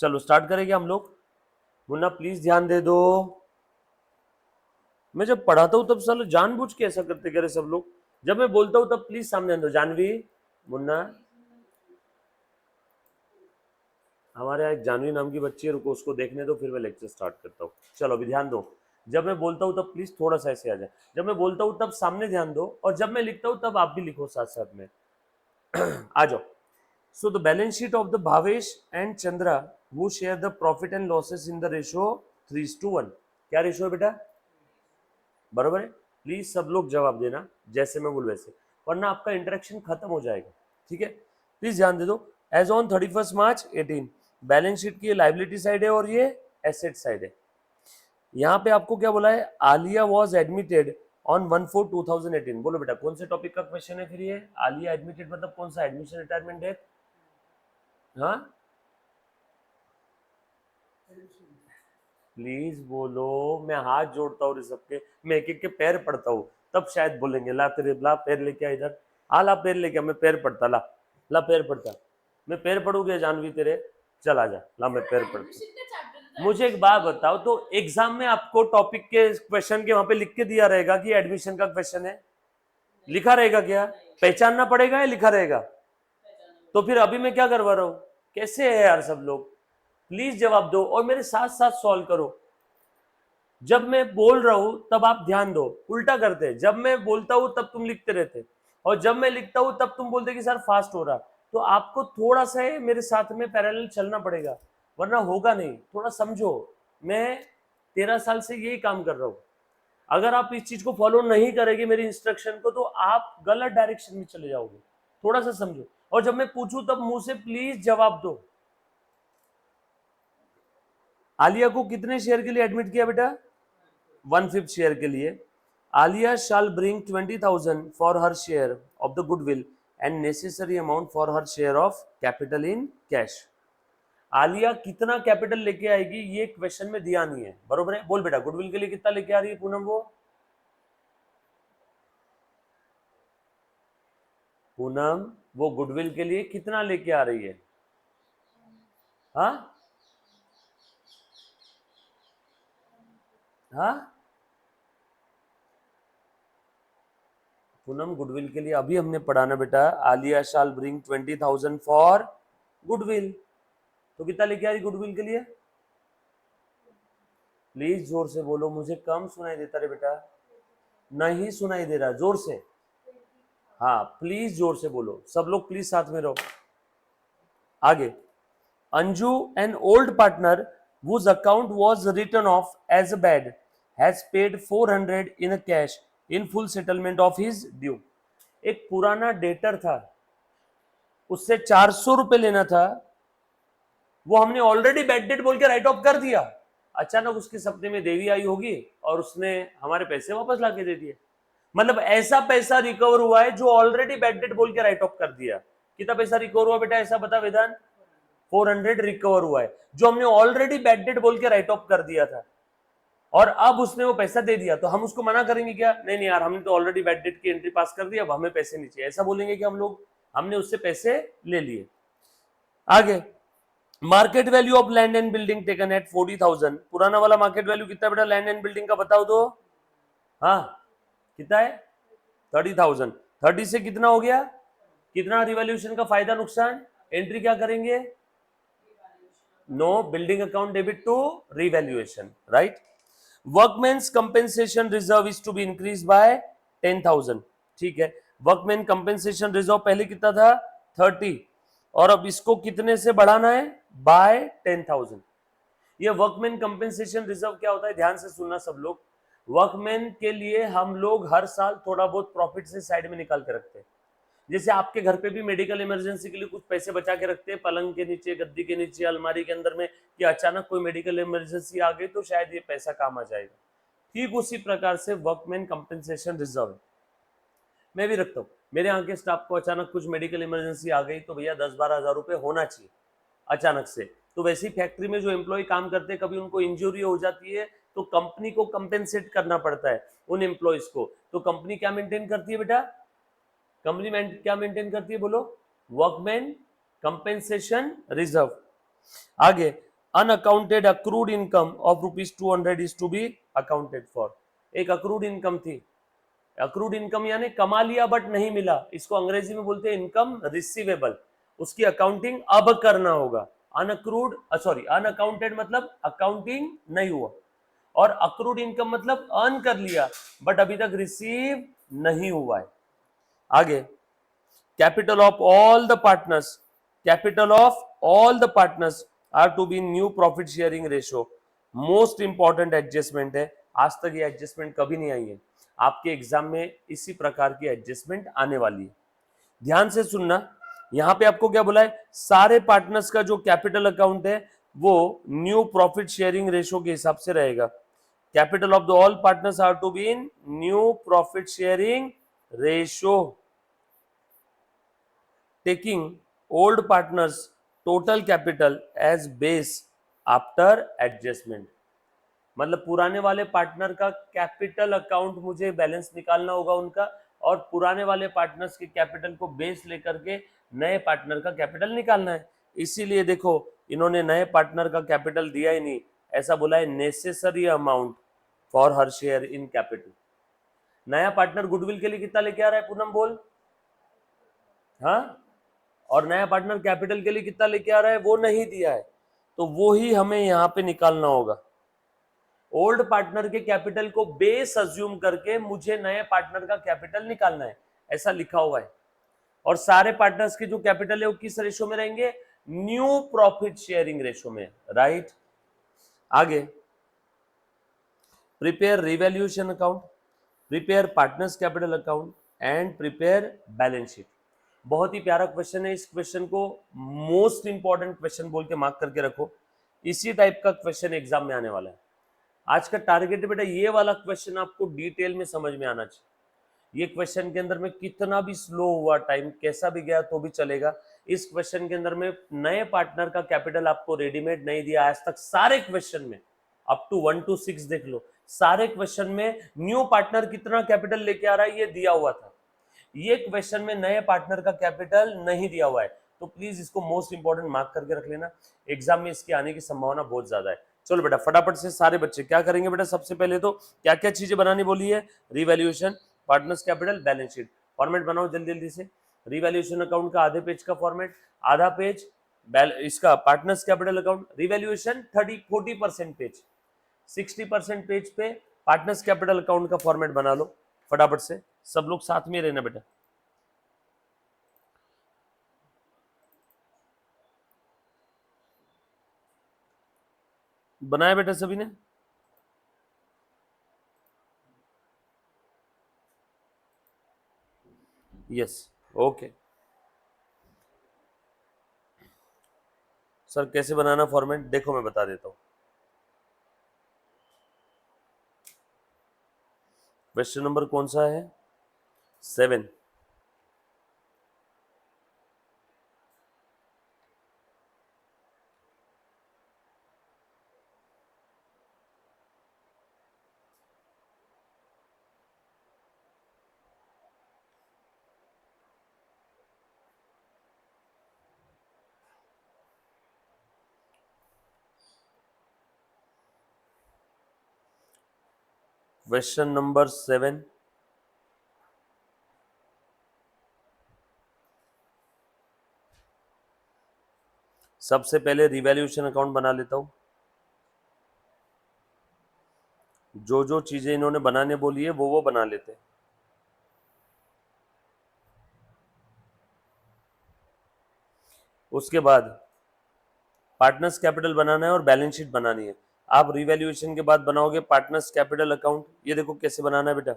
चलो स्टार्ट करेंगे हम लोग। मुन्ना प्लीज ध्यान दे दो, मैं जब पढ़ाता हूं तब साले जानबूझ के ऐसा करते करे सब लोग। जब मैं बोलता हूं तब प्लीज सामने दो। जानवी, मुन्ना, हमारे यहाँ एक जानवी नाम की बच्ची है, रुको उसको देखने दो फिर मैं लेक्चर स्टार्ट करता हूँ। चलो अभी ध्यान दो, जब मैं बोलता हूँ तब प्लीज थोड़ा सा ऐसे आ जाए। जब मैं बोलता हूँ तब सामने ध्यान दो, और जब मैं लिखता हूँ तब आप भी लिखो साथ साथ में। आ जाओ। So the balance sheet of the Bhavesh and Chandra वो share the profit and losses in the ratio 3:1। क्या रेशो है बेटा? बराबर है। प्लीज सब लोग जवाब देना जैसे मैं बोल वैसे, वरना आपका इंटरेक्शन खत्म हो जाएगा। ठीक है, प्लीज ध्यान दे दो। As on 31 March 18, balance sheet की लाइबिलिटी साइड है और ये एसेट साइड है। यहाँ पे आपको क्या बोला है? Alia was admitted on 1/4/2018। बोलो बेटा कौन से टॉपिक का क्वेश्चन है फिर ये? आलिया एडमिटेड मतलब कौन सा? Admission, retirement, death? हाँ प्लीज बोलो, मैं हाथ जोड़ता हूँ सबके, मैं एक एक के पैर पड़ता हूँ तब शायद बोलेंगे। ला तेरे, ला पैर लेके आ इधर। आ ला पैर लेके आ, मैं पैर पड़ता। ला ला पैर पड़ता, मैं पैर पड़ूंगे जानवी तेरे। चल आ जा, ला मैं पैर पड़ता। मुझे एक बात बताओ, तो एग्जाम में आपको टॉपिक के क्वेश्चन के वहां पे लिख के दिया रहेगा कि एडमिशन का क्वेश्चन है? लिखा रहेगा क्या? पहचानना पड़ेगा या लिखा रहेगा? तो फिर अभी मैं क्या करवा रहा हूँ? कैसे है यार सब लोग? प्लीज जवाब दो और मेरे साथ साथ सॉल्व करो। जब मैं बोल रहा हूं तब आप ध्यान दो। उल्टा करते, जब मैं बोलता हूं तब तुम लिखते रहते, और जब मैं लिखता हूं तब तुम बोलते कि सर फास्ट हो रहा। तो आपको थोड़ा सा मेरे साथ में पैरेलल चलना पड़ेगा, वरना होगा नहीं। थोड़ा समझो, मैं 13 साल से यही काम कर रहा हूं। अगर आप इस चीज को फॉलो नहीं करेंगे मेरी इंस्ट्रक्शन को, तो आप गलत डायरेक्शन में चले जाओगे। थोड़ा सा समझो, और जब मैं पूछूं तब मुंह से प्लीज जवाब दो। आलिया को कितने शेयर के लिए एडमिट किया बेटा? 1/5 शेयर के लिए। Alia shall bring 20,000 for her share of the goodwill and necessary amount for her share of capital in cash. Alia कितना कैपिटल लेके आएगी ये क्वेश्चन में दिया नहीं है, बरोबर है? बोल बेटा गुडविल के लिए कितना लेके आ रही है पूनम? वो पूनम, वो गुडविल के लिए कितना लेके आ रही है? हाँ हाँ पूनम, गुडविल के लिए अभी हमने पढ़ा ना बेटा, Alia shall bring 20,000 for goodwill. तो कितना लेके आ रही गुडविल के लिए? प्लीज जोर से बोलो, मुझे कम सुनाई देता रे बेटा। नहीं सुनाई दे रहा, जोर से। हाँ प्लीज जोर से बोलो, सब लोग प्लीज साथ में रहो। आगे, Anju an old partner whose account was written off as bad has paid 400 in a cash in full settlement of his due। एक पुराना डेटर था, उससे 400 रुपए लेना था, वो हमने ऑलरेडी बैड डेट बोल के राइट ऑफ कर दिया। अचानक उसके सपने में देवी आई होगी और उसने हमारे पैसे वापस लाके दे दिए। मतलब ऐसा पैसा रिकवर हुआ है जो ऑलरेडी बैड डेट बोल के राइट ऑफ कर दिया। कितना पैसा रिकवर हुआ बेटा, ऐसा बता वेदांत? 400 रिकवर हुआ है, जो हमने ऑलरेडी बैड डेट बोल के राइट ऑफ कर दिया था, और अब उसने वो पैसा दे दिया। तो हम उसको मना करेंगे क्या? नहीं नहीं यार, हमने तो ऑलरेडी बैड डेट की एंट्री पास कर दी, अब हमें पैसे नहीं चाहिए, ऐसा बोलेंगे कि हम लोग? हमने उससे पैसे ले लिए। आगे, market value of land and building taken at 40,000। पुराना वाला मार्केट वैल्यू कितना बेटा लैंड एंड बिल्डिंग का, बताओ तो। हाँ कितना है? 30,000। 30 से कितना हो गया? कितना रिवैल्यूएशन का फायदा नुकसान? एंट्री क्या करेंगे? No building account debit to revaluation, right. Workman's compensation reserve is to be increase by 10,000। ठीक है, वर्कमैन कंपेंसेशन रिजर्व पहले कितना था? 30, और अब इसको कितने से बढ़ाना है? बाय 10,000। ये वर्कमैन कंपेंसेशन रिजर्व क्या होता है, ध्यान से सुनना सब लोग। वर्कमैन के लिए हम लोग हर साल थोड़ा बहुत प्रॉफिट से साइड में निकाल के रखते हैं। जैसे आपके घर पे भी मेडिकल इमरजेंसी के लिए कुछ पैसे बचा के रखते हैं, पलंग के नीचे, गद्दी के नीचे, अलमारी के अंदर में, कि अचानक कोई मेडिकल इमरजेंसी आ गई तो शायद ये पैसा काम आ जाएगा। ठीक उसी प्रकार से वर्कमैन कंपेंसेशन रिजर्व है, मैं भी रखता हूँ। मेरे यहाँ के स्टाफ को अचानक कुछ मेडिकल इमरजेंसी आ गई तो भैया 10-12 हजार रुपए होना चाहिए अचानक से। तो वैसे ही फैक्ट्री में जो एम्प्लॉय काम करते हैं, कभी उनको इंजरी हो जाती है तो कंपनी को कंपेंसेट करना पड़ता है उन एम्प्लॉयज को। तो कंपनी क्या मेंटेन करती है बेटा? कंपनी क्या मेंटेन करती है बोलो? Workman compensation reserve. आगे, unaccounted accrued income of ₹200 is to be accounted for. एक अक्रूड इनकम थी, अक्रूड इनकम यानी कमा लिया बट नहीं मिला, इसको अंग्रेजी में बोलते हैं इनकम रिसीवेबल, उसकी अकाउंटिंग अब करना होगा। अनअक्रूड सॉरी अनअकाउंटेड मतलब अकाउंटिंग नहीं हुआ, और अक्रूड इनकम मतलब अर्न कर लिया बट अभी तक रिसीव नहीं हुआ है। आगे, capital of all the partners, capital of all the partners are to be new profit sharing ratio। Most important adjustment है, आज तक ये एडजस्टमेंट कभी नहीं आई है, आपके एग्जाम में इसी प्रकार की एडजस्टमेंट आने वाली है। ध्यान से सुनना, यहां पे आपको क्या बोला है, सारे पार्टनर्स का जो कैपिटल अकाउंट है वो न्यू प्रॉफिट शेयरिंग रेशो के हिसाब से रहेगा। Capital of the all partners are to be in new profit sharing ratio, taking old partners total capital as base after adjustment। मतलब पुराने वाले पार्टनर का कैपिटल अकाउंट मुझे बैलेंस निकालना होगा उनका, और पुराने वाले पार्टनर्स के कैपिटल को बेस लेकर के नए पार्टनर का कैपिटल निकालना है। इसीलिए देखो इन्होंने नए पार्टनर का कैपिटल दिया ही नहीं, ऐसा बोला है necessary amount for her share in capital. नया पार्टनर गुडविल के लिए कितना लेके आ रहा है पूनम बोल, हाँ, और नया पार्टनर कैपिटल के लिए कितना लेके आ रहा है वो नहीं दिया है, तो वो ही हमें यहां पे निकालना होगा। ओल्ड पार्टनर के कैपिटल को बेस अज्यूम करके मुझे नए पार्टनर का कैपिटल निकालना है, ऐसा लिखा हुआ है। और सारे पार्टनर्स के जो कैपिटल है वो किस रेशो में रहेंगे, न्यू प्रॉफिट शेयरिंग रेशो में, राइट। आगे, prepare revaluation account, prepare partners capital account and prepare balance sheet. बहुत ही प्यारा क्वेश्चन है, इस क्वेश्चन को मोस्ट इंपॉर्टेंट क्वेश्चन बोल के मार्क करके रखो, इसी टाइप का क्वेश्चन एग्जाम में आने वाला है। आज का टारगेट है बेटा ये वाला क्वेश्चन आपको डिटेल में समझ में आना चाहिए। ये क्वेश्चन के अंदर में कितना भी स्लो हुआ टाइम, कैसा भी गया तो भी चलेगा। इस क्वेश्चन के अंदर में नए पार्टनर का कैपिटल आपको रेडीमेड नहीं दिया आज तक, सारे क्वेश्चन में अप टू 1 to 6 देख लो, सारे क्वेश्चन में न्यू पार्टनर कितना कैपिटल लेके आ रहा है ये दिया हुआ था। ये क्वेश्चन में नए पार्टनर का कैपिटल नहीं दिया हुआ है, तो प्लीज इसको मोस्ट इंपॉर्टेंट मार्क करके रख लेना, एग्जाम में इसके आने की संभावना बहुत ज्यादा है। चलो बेटा फटाफट से सारे बच्चे क्या करेंगे बेटा, सबसे पहले तो क्या क्या चीजें बनानी बोली है, revaluation, partners capital, balance sheet. Format बनाओ जल्दी जल्दी से। रिवैल्यूएशन अकाउंट का आधे पेज का फॉर्मेट, आधा पेज इसका partners capital account, revaluation 40% page, 60% page पे पार्टनर्स कैपिटल अकाउंट का फॉर्मेट बना लो फटाफट से, सब लोग साथ में रहना बेटा। बनाया बेटा सभी ने, यस, ओके। सर कैसे बनाना फॉर्मेट, देखो मैं बता देता हूं। क्वेश्चन नंबर कौन सा है, 7। क्वेश्चन नंबर 7, सबसे पहले रिवैल्यूएशन अकाउंट बना लेता हूं। जो जो चीजें इन्होंने बनाने बोली है वो बना लेते हैं। उसके बाद पार्टनर्स कैपिटल बनाना है और बैलेंस शीट बनानी है। आप रिवैल्यूएशन के बाद बनाओगे पार्टनर्स कैपिटल अकाउंट, ये देखो कैसे बनाना है बेटा।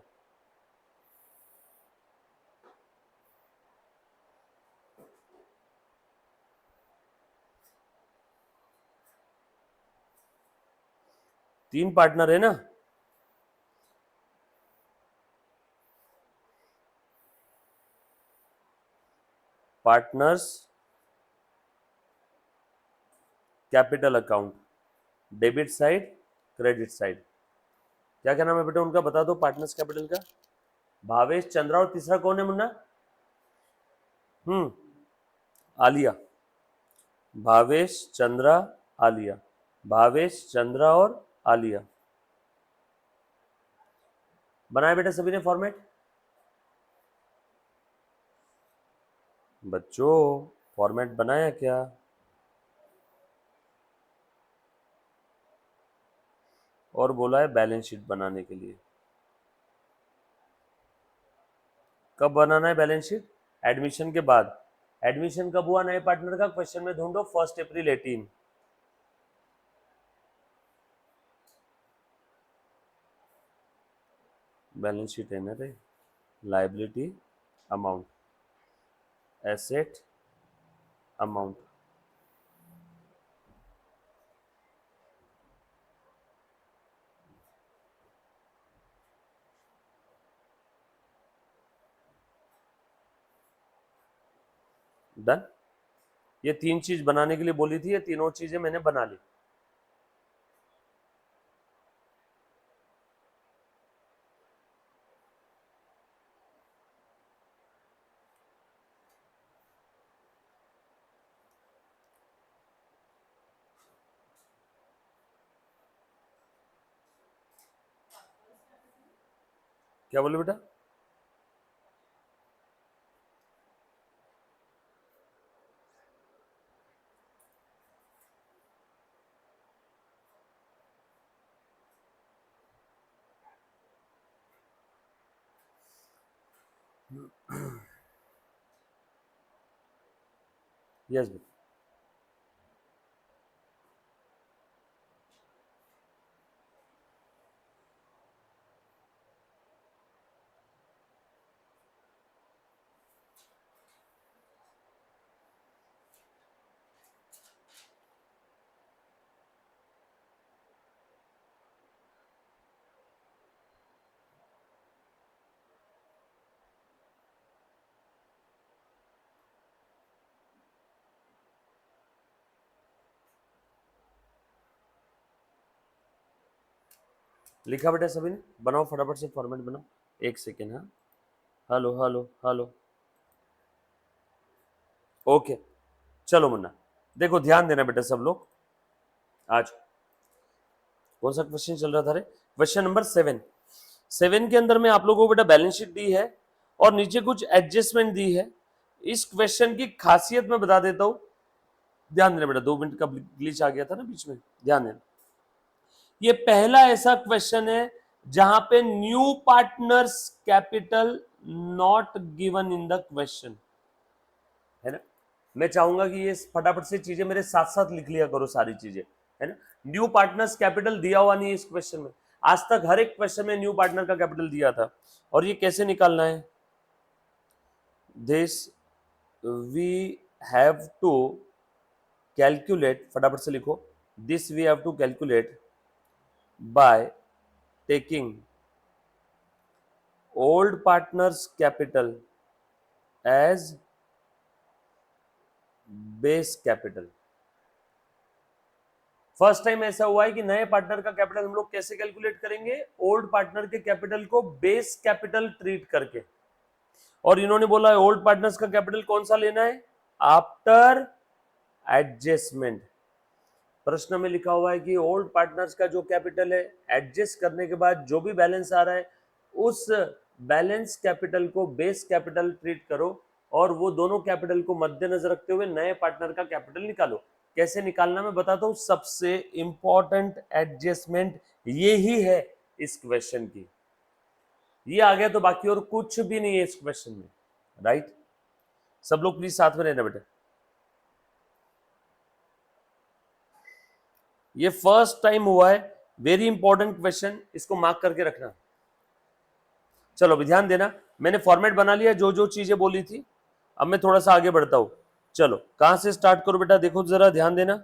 तीन पार्टनर है ना, partners capital account, debit side credit side. क्या क्या नाम है बेटा उनका बता दो, पार्टनर्स कैपिटल का, भावेश, चंद्रा, और तीसरा कौन है मुन्ना, आलिया, भावेश, चंद्रा, आलिया। भावेश, चंद्रा और आलिया। बनाया बेटा सभी ने फॉर्मेट? बच्चों फॉर्मेट बनाया क्या? और बोला है बैलेंस शीट बनाने के लिए। कब बनाना है बैलेंस शीट? एडमिशन के बाद। एडमिशन कब हुआ नए पार्टनर का? क्वेश्चन में ढूंढो 1 अप्रैल 18। बैलेंस शीट है ना रे। Liability amount, asset amount, done. ये 3 चीज बनाने के लिए बोली थी, ये तीनों चीजें मैंने बना ली। क्या बोले बेटा? यस बेटा। लिखा बेटा सभी ने? बनाओ फटाफट से फॉर्मेट बनाओ। 1 सेकेंड। हाँ, हेलो हेलो हेलो। ओके, चलो मुन्ना देखो ध्यान देना बेटा सब लोग। आज कौन सा क्वेश्चन चल रहा था रे? क्वेश्चन नंबर 7 के अंदर में आप लोगों को बेटा बैलेंस शीट दी है और नीचे कुछ एडजस्टमेंट दी है। इस क्वेश्चन की खासियत मैं बता देता हूं, ध्यान देना बेटा। 2 मिनट का ग्लिच आ गया था ना बीच में, ध्यान देना। ये पहला ऐसा क्वेश्चन है जहां पे new partners capital not given in the question, है ना। मैं चाहूंगा कि ये फटाफट से चीजें मेरे साथ साथ लिख लिया करो सारी चीजें, है ना। न्यू पार्टनर्स कैपिटल दिया हुआ नहीं है इस क्वेश्चन में। आज तक हर एक क्वेश्चन में न्यू पार्टनर का कैपिटल दिया था। और ये कैसे निकालना है? This we have to calculate, फटाफट से लिखो। This we have to calculate by taking old partners capital as base capital। First time ऐसा हुआ है कि नए पार्टनर का कैपिटल हम लोग कैसे कैलकुलेट करेंगे? ओल्ड पार्टनर के कैपिटल को बेस कैपिटल ट्रीट करके। और इन्होंने बोला है ओल्ड पार्टनर्स का कैपिटल कौन सा लेना है? After adjustment. प्रश्न में लिखा हुआ है कि ओल्ड पार्टनर्स का जो कैपिटल है एडजस्ट करने के बाद जो भी बैलेंस आ रहा है उस बैलेंस कैपिटल को बेस कैपिटल ट्रीट करो और वो दोनों कैपिटल को मद्देनजर रखते हुए नए पार्टनर का कैपिटल निकालो। कैसे निकालना मैं बताता हूं। सबसे इंपॉर्टेंट एडजस्टमेंट ये ही है इस क्वेश्चन की। ये आ गया तो बाकी और कुछ भी नहीं है इस क्वेश्चन में, राइट। सब लोग प्लीज साथ में रहना बेटा। ये फर्स्ट टाइम हुआ है, वेरी इंपॉर्टेंट क्वेश्चन, इसको मार्क करके रखना। चलो अभी ध्यान देना, मैंने फॉर्मेट बना लिया जो जो चीजें बोली थी। अब मैं थोड़ा सा आगे बढ़ता हूं। चलो कहां से स्टार्ट करो बेटा? देखो जरा ध्यान देना।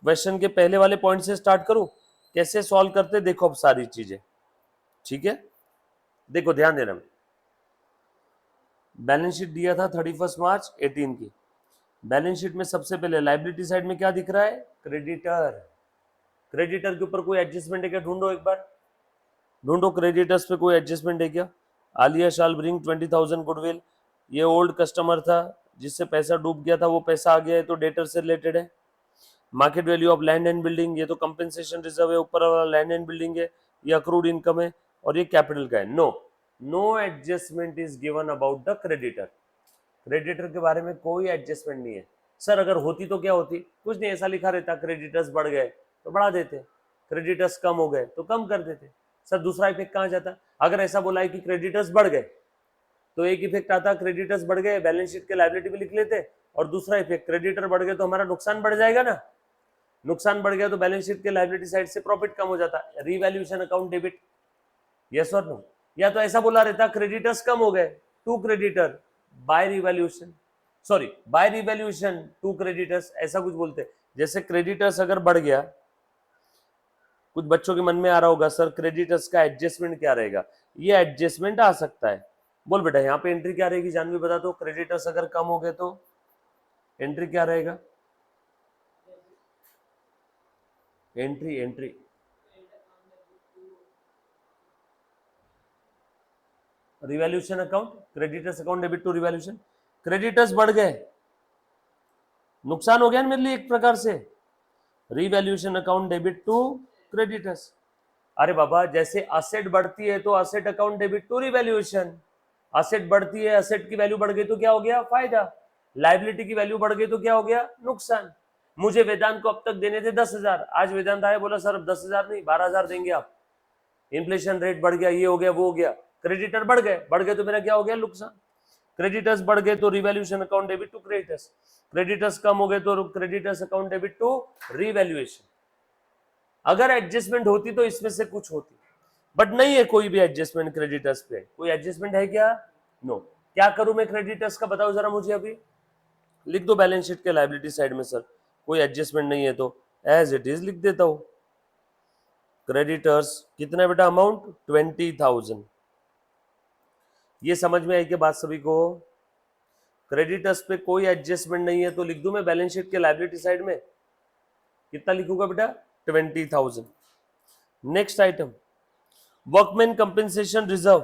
क्वेश्चन के पहले वाले पॉइंट से स्टार्ट करो। कैसे सॉल्व करते देखो अब सारी चीजें, ठीक है। देखो ध्यान देना, बैलेंस शीट दिया था 31 मार्च 18 की। बैलेंस शीट में सबसे पहले लाइबिलिटी साइड में क्या दिख रहा है? क्रेडिटर। क्रेडिटर के ऊपर कोई एडजस्टमेंट है क्या? ढूंढो एक बार, ढूंढो क्रेडिटर्स पे कोई एडजस्टमेंट है क्या? Alia shall bring 20,000 goodwill. ये ओल्ड कस्टमर था जिससे पैसा डूब गया था, वो पैसा आ गया है तो डेटर से रिलेटेड है। Market value of land and building, ये तो कंपेंसेशन रिजर्व है, ऊपर वाला लैंड एंड बिल्डिंग है, ये अक्रूड इनकम है, और ये कैपिटल का है। No adjustment is given about the creditor. Creditor के बारे में कोई एडजस्टमेंट नहीं है। सर अगर होती तो क्या होती? कुछ नहीं, ऐसा लिखा रहता क्रेडिटर्स बढ़ गए तो बढ़ा देते, क्रेडिटर्स कम हो गए तो कम कर देते। सर दूसरा इफेक्ट कहाँ जाता? अगर ऐसा बोला है कि क्रेडिटर्स बढ़ गए तो एक इफेक्ट आता क्रेडिटर्स बढ़ गए बैलेंस शीट के लायबिलिटी में लिख लेते, और दूसरा इफेक्ट क्रेडिटर बढ़ गए तो हमारा नुकसान बढ़ जाएगा ना, नुकसान बढ़ गया तो बैलेंस शीट के लायबिलिटी साइड से प्रॉफिट कम हो जाता, रीवैल्यूएशन अकाउंट डेबिट, यस और नो। या तो ऐसा बोला रहता क्रेडिटर्स कम हो गए to creditor by revaluation, sorry by revaluation to creditors, ऐसा कुछ बोलते। जैसे क्रेडिटर्स अगर बढ़ गया, कुछ बच्चों के मन में आ रहा होगा सर क्रेडिटर्स का एडजस्टमेंट क्या रहेगा? ये एडजस्टमेंट आ सकता है। बोल बेटा यहाँ पे एंट्री क्या रहेगी, जानवी बता दो। क्रेडिटर्स अगर कम हो गए तो एंट्री क्या रहेगा? Entry revaluation account, creditors account debit to revaluation. Creditors बढ़ गए, नुकसान हो गया ना मेरे लिए एक प्रकार से, revaluation account debit to creditors. अरे बाबा जैसे असेट बढ़ती है तो asset account debit to revaluation, asset बढ़ती है, असेट की वैल्यू बढ़ गई तो क्या हो गया? फायदा। लायबिलिटी की वैल्यू बढ़ गई तो क्या हो गया? नुकसान। मुझे वेदांत को अब तक देने थे 10,000, आज वेदांत आया बोला सर अब 10,000 नहीं 12,000 देंगे आप, इन्फ्लेशन रेट बढ़ गया, ये हो गया वो हो गया, क्रेडिटर बढ़ गए तो मेरा क्या हो गया? नुकसान। क्रेडिटर्स बढ़ गए तो revaluation account debit to creditors, creditors कम हो गए तो creditors account debit to revaluation. अगर एडजस्टमेंट होती तो इसमें से कुछ होती, बट नहीं है कोई भी एडजस्टमेंट क्रेडिटर्स पे। कोई एडजस्टमेंट है क्या? नो। क्या करूं मैं क्रेडिटर्स का, बताओ जरा मुझे। अभी लिख दो बैलेंस शीट के लायबिलिटी साइड में सर कोई एडजस्टमेंट नहीं है तो एज इट इज लिख देता हूं। क्रेडिटर्स कितना बेटा अमाउंट? 20,000। ये समझ में आई कि बात सभी को? क्रेडिटर्स पे कोई एडजस्टमेंट नहीं है तो लिख दूं मैं बैलेंस शीट के लायबिलिटी साइड में कितना लिखूंगा बेटा? 20,000। Next item workman compensation reserve,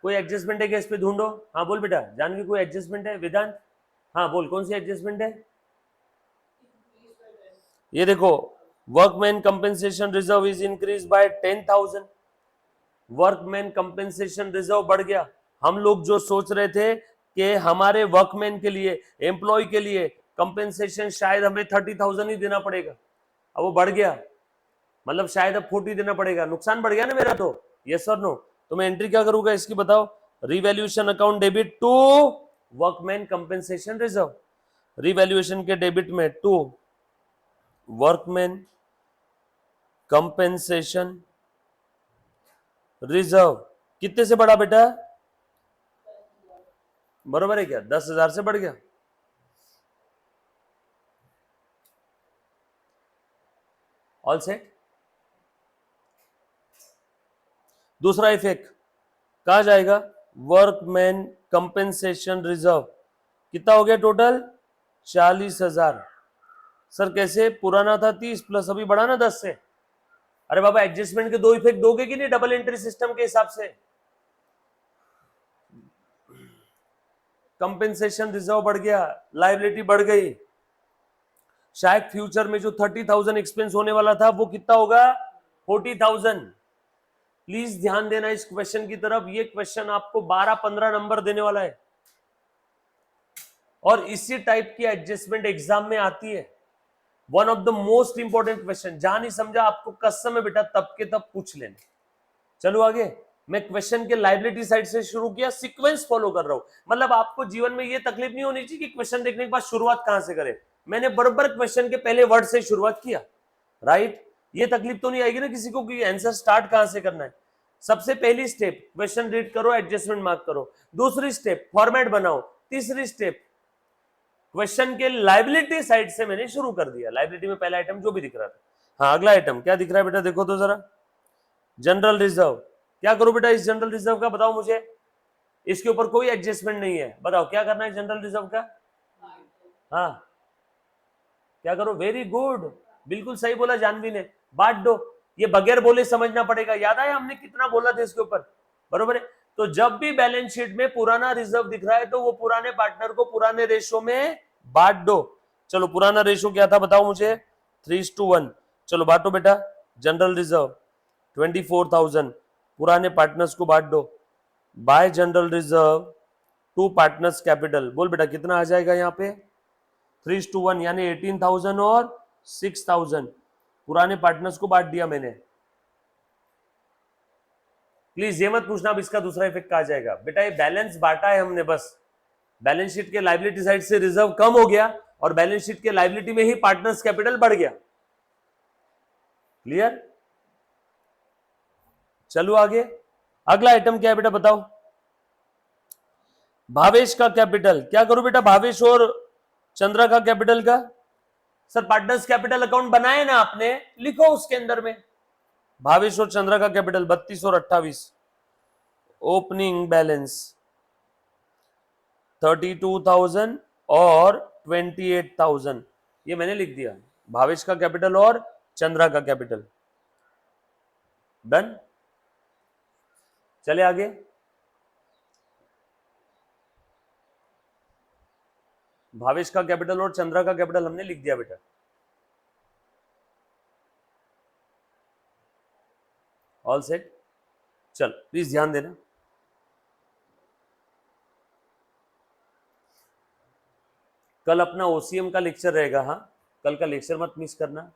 कोई एडजस्टमेंट है क्या इस पे? ढूंढो। हाँ बोल बेटा। जानवी कोई एडजस्टमेंट है? वेदांत हाँ बोल, कौन सी एडजस्टमेंट है? ये देखो workman compensation reserve is increase by 10,000। Workman compensation reserve बढ़ गया। हम लोग जो सोच रहे थे कि हमारे वर्कमैन के लिए, एम्प्लॉय के लिए कंपेंसेशन शायद हमें 30,000 ही देना पड़ेगा, अब वो बढ़ गया, मतलब शायद अब 40 देना पड़ेगा, नुकसान बढ़ गया ना मेरा तो, यस और नो। तो मैं एंट्री क्या करूंगा इसकी बताओ? Revaluation account debit to workman compensation reserve, revaluation के डेबिट में टू वर्कमैन कंपेंसेशन रिजर्व। कितने से बढ़ा बेटा? बरोबर है क्या? 10,000 से बढ़ गया। All set. दूसरा इफेक्ट कहा जाएगा? वर्कमैन कंपेंसेशन रिजर्व कितना हो गया टोटल? 40,000। सर कैसे? पुराना था 30 प्लस अभी बढ़ा ना 10 से। अरे बाबा एडजस्टमेंट के दो इफेक्ट दोगे कि नहीं डबल एंट्री सिस्टम के हिसाब से? कंपेंसेशन रिजर्व बढ़ गया, लायबिलिटी बढ़ गई, शायद फ्यूचर में जो 30,000 एक्सपेंस होने वाला था वो कितना होगा? 40,000। प्लीज ध्यान देना इस क्वेश्चन की तरफ, ये क्वेश्चन आपको 12-15 नंबर देने वाला है और इसी टाइप की एडजस्टमेंट एग्जाम में आती है। One of the most important question, जहां नहीं समझा आपको कसम है बेटा तब के तब पूछ लेना। चलो आगे। मैं क्वेश्चन के लायबिलिटी साइड से शुरू किया, सीक्वेंस फॉलो कर रहा हूं, मतलब आपको जीवन में ये तकलीफ नहीं होनी चाहिए कि क्वेश्चन देखने के बाद शुरुआत कहां से करें। मैंने बराबर क्वेश्चन के पहले वर्ड से शुरुआत किया, राइट? ये तकलीफ तो नहीं आएगी ना किसी को कि आंसर स्टार्ट कहां से करना है। सबसे पहली स्टेप क्वेश्चन रीड करो, एडजस्टमेंट मार्क करो। दूसरी स्टेप फॉर्मेट बनाओ। तीसरी स्टेप क्वेश्चन के लायबिलिटी साइड से मैंने शुरू कर दिया। लायबिलिटी में पहला आइटम जो भी दिख रहा था। हाँ अगला आइटम क्या दिख रहा है बेटा? देखो तो जरा, जनरल रिजर्व। क्या करो बेटा इस जनरल रिजर्व का? बताओ मुझे। इसके ऊपर कोई एडजस्टमेंट नहीं है, बताओ क्या करना है जनरल रिजर्व का? हाँ क्या करो? वेरी गुड, बिल्कुल सही बोला जानवी ने, बांट दो। ये बगैर बोले समझना पड़ेगा, याद आया हमने कितना बोला था इसके ऊपर, बरोबर है? तो जब भी बैलेंस शीट में पुराना रिजर्व दिख रहा है तो वो पुराने पार्टनर को पुराने रेशो में बांट दो। चलो पुराना रेशो क्या था बताओ मुझे? 3:1। चलो बांटो बेटा। जनरल रिजर्व 24,000 पुराने पार्टनर्स को बांट दो by general reserve to partners capital. बोल बेटा कितना आ जाएगा यहाँ पे 3:1 यानी 18,000 और 6,000 पुराने पार्टनर्स को बांट दिया मैंने। प्लीज ये मत पूछना अब इसका दूसरा इफेक्ट कहा जाएगा। बेटा ये बैलेंस बांटा है हमने, बस बैलेंस शीट के लायबिलिटी साइड से रिजर्व कम हो गया और बैलेंस शीट के लायबिलिटी में ही पार्टनर्स कैपिटल बढ़ गया। क्लियर? चलो आगे। अगला आइटम क्या है बेटा बताओ। भावेश का कैपिटल। क्या करूं बेटा भावेश और चंद्रा का कैपिटल का? सर पार्टनर्स कैपिटल अकाउंट बनाए ना आपने, लिखो उसके अंदर में भावेश और चंद्रा का कैपिटल 32 और 28। ओपनिंग बैलेंस 32,000 और 28,000 ये मैंने लिख दिया। भावेश का कैपिटल और चंद्रा का कैपिटल। डन। चले आगे। भावेश का कैपिटल और चंद्रा का कैपिटल हमने लिख दिया बेटा। All set. चल प्लीज ध्यान देना। कल अपना ओसीएम का लेक्चर रहेगा। हाँ कल का लेक्चर मत मिस करना।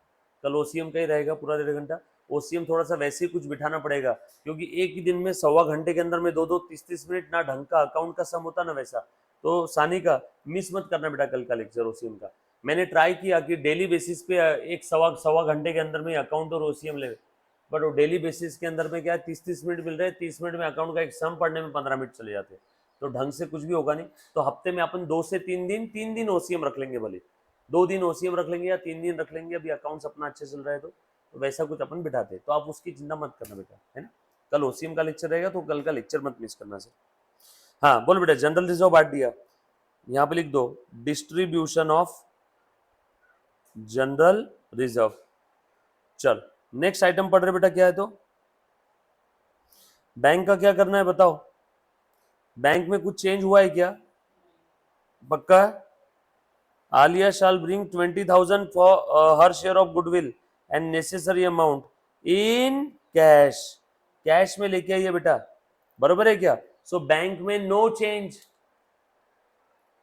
कल ओसीएम का ही रहेगा पूरा 1.5 घंटा। ओसीएम थोड़ा सा वैसे ही कुछ बिठाना पड़ेगा क्योंकि एक ही दिन में 1.25 घंटे के अंदर में 2-2 30-30 मिनट ना ढंग का अकाउंट का सम होता ना वैसा। तो सानी का मिस मत करना बेटा कल का लेक्चर ओसीएम का। मैंने ट्राई किया कि डेली बेसिस पे एक सवा घंटे के अंदर में अकाउंट और ओसीएम ले, बट वो डेली बेसिस के अंदर में क्या है 30-30 मिनट मिल रहे हैं। 30 मिनट में अकाउंट का एक सम पढ़ने में 15 मिनट चले जाते हैं, तो ढंग से कुछ भी होगा नहीं। तो हफ्ते में अपन 2 से 3 दिन ओसीएम रख लेंगे, भले 2 दिन ओसीएम रख लेंगे या 3 दिन रख लेंगे। अभी अकाउंट्स अपना अच्छे चल रहा है तो वैसा कुछ अपन बिठाते, तो आप उसकी चिंता मत करना बेटा, है ना। कल ओसीएम का लेक्चर रहेगा तो कल का लेक्चर मत मिस करना सर। हाँ बोल बेटा जनरल रिजर्व बांट दिया, यहाँ पे लिख दो डिस्ट्रीब्यूशन ऑफ जनरल रिजर्व। चल नेक्स्ट आइटम पढ़ रहे बेटा क्या है, तो बैंक का क्या करना है बताओ। बैंक में कुछ चेंज हुआ है क्या? पक्का? Alia shall bring 20,000 for her share of goodwill and necessary amount in cash. Cash में लेके आइए बेटा, बरोबर है क्या? सो बैंक में नो चेंज,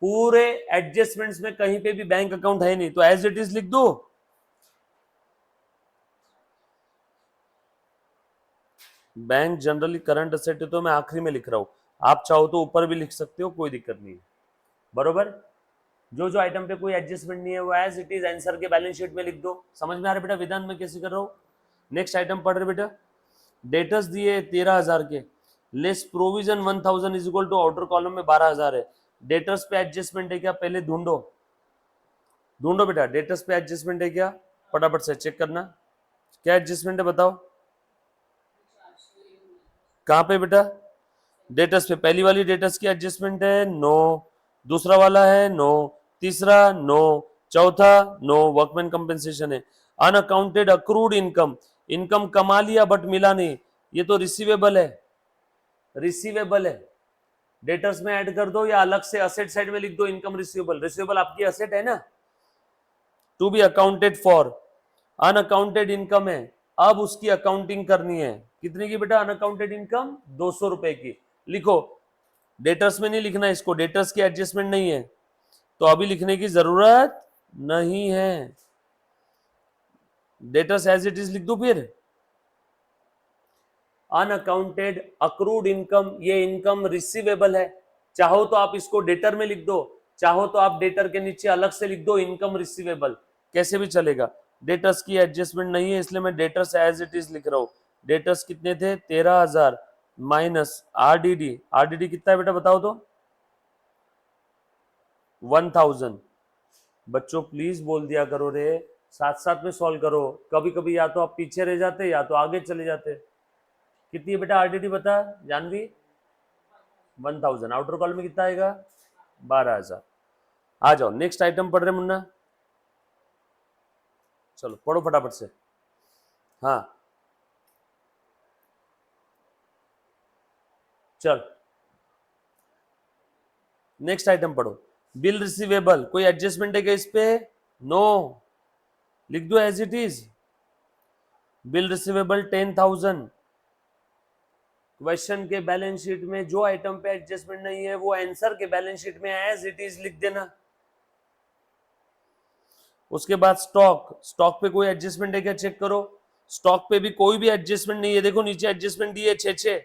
पूरे एडजस्टमेंट्स में कहीं पे भी बैंक अकाउंट है नहीं, तो एज इट इज लिख दो। बैंक जनरली करंट असेट है तो मैं आखिरी में लिख रहा हूं, आप चाहो तो ऊपर भी लिख सकते हो, कोई दिक्कत नहीं है, बरोबर। जो जो आइटम पे कोई एडजस्टमेंट नहीं है वो एज इट इज आंसर के बैलेंस शीट में लिख दो। समझ में आ रहा है बेटा विधान में कैसे कर रहा हूं। नेक्स्ट आइटम पढ़ रहे बेटा, डेटर्स दिए 13,000 के, less provision 1,000 is equal to outer column में 12,000 है। डेटर्स पे एडजस्टमेंट है क्या, पहले ढूंढो बेटा, डेटर्स पे एडजस्टमेंट है क्या, फटाफट से चेक करना क्या एडजस्टमेंट है बताओ। कहां पे बेटा? डेटर्स पे पहली वाली डेटर्स की एडजस्टमेंट है नो, दूसरा वाला है नो, तीसरा नो, चौथा नो, वर्कमैन कंपेंसेशन है। अनअकाउंटेड अक्रूड इनकम, इनकम कमा लिया बट मिला नहीं, ये तो रिसीवेबल है, रिसीवेबल है, डेटर्स में ऐड कर दो या अलग से असेट साइड में लिख दो इनकम रिसीवेबल। रिसीवेबल आपकी असेट है ना, to be accounted for. Unaccounted income है, अब उसकी अकाउंटिंग करनी है। कितने की बेटा अनअकाउंटेड इनकम? 200 रुपए की। लिखो, डेटर्स में नहीं लिखना इसको, डेटर्स की एडजस्टमेंट नहीं है तो अभी लिखने की जरूरत नहीं है, डेटर्स एज इट इज लिख दो। फिर अनअकाउंटेड अक्रूड इनकम, ये इनकम रिसीवेबल है, चाहो तो आप इसको डेटर में लिख दो, चाहो तो आप डेटर के नीचे अलग से लिख दो इनकम रिसीवेबल, कैसे भी चलेगा। डेटर्स की एडजस्टमेंट नहीं है इसलिए मैं डेटर्स एज इट इज लिख रहा हूं। डेटर्स कितने थे? 13,000 माइनस आरडीडी। आरडीडी कितना है बेटा बताओ तो? 1,000। बच्चों प्लीज बोल दिया करो रे, साथ साथ में सॉल्व करो, कभी कभी या तो आप पीछे रह जाते या तो आगे चले जाते। कितनी है बेटा आरडीडी बता जानवी? 1,000। आउटर कॉलम में कितना आएगा? 12,000। आ जाओ नेक्स्ट आइटम पढ़ रहे मुन्ना, चलो पढ़ो फटाफट से। हाँ चल नेक्स्ट आइटम पढ़ो। बिल रिसीवेबल, कोई एडजस्टमेंट है क्या इस पे? नो। लिख दो as it is. Bill receivable 10,000। Question के बैलेंस शीट में जो आइटम पे एडजस्टमेंट नहीं है वो आंसर के बैलेंस शीट में एज इट इज लिख देना। उसके बाद स्टॉक, स्टॉक पे कोई एडजस्टमेंट है क्या चेक करो। स्टॉक पे भी कोई भी एडजस्टमेंट नहीं है, देखो नीचे एडजस्टमेंट दी है 6-6,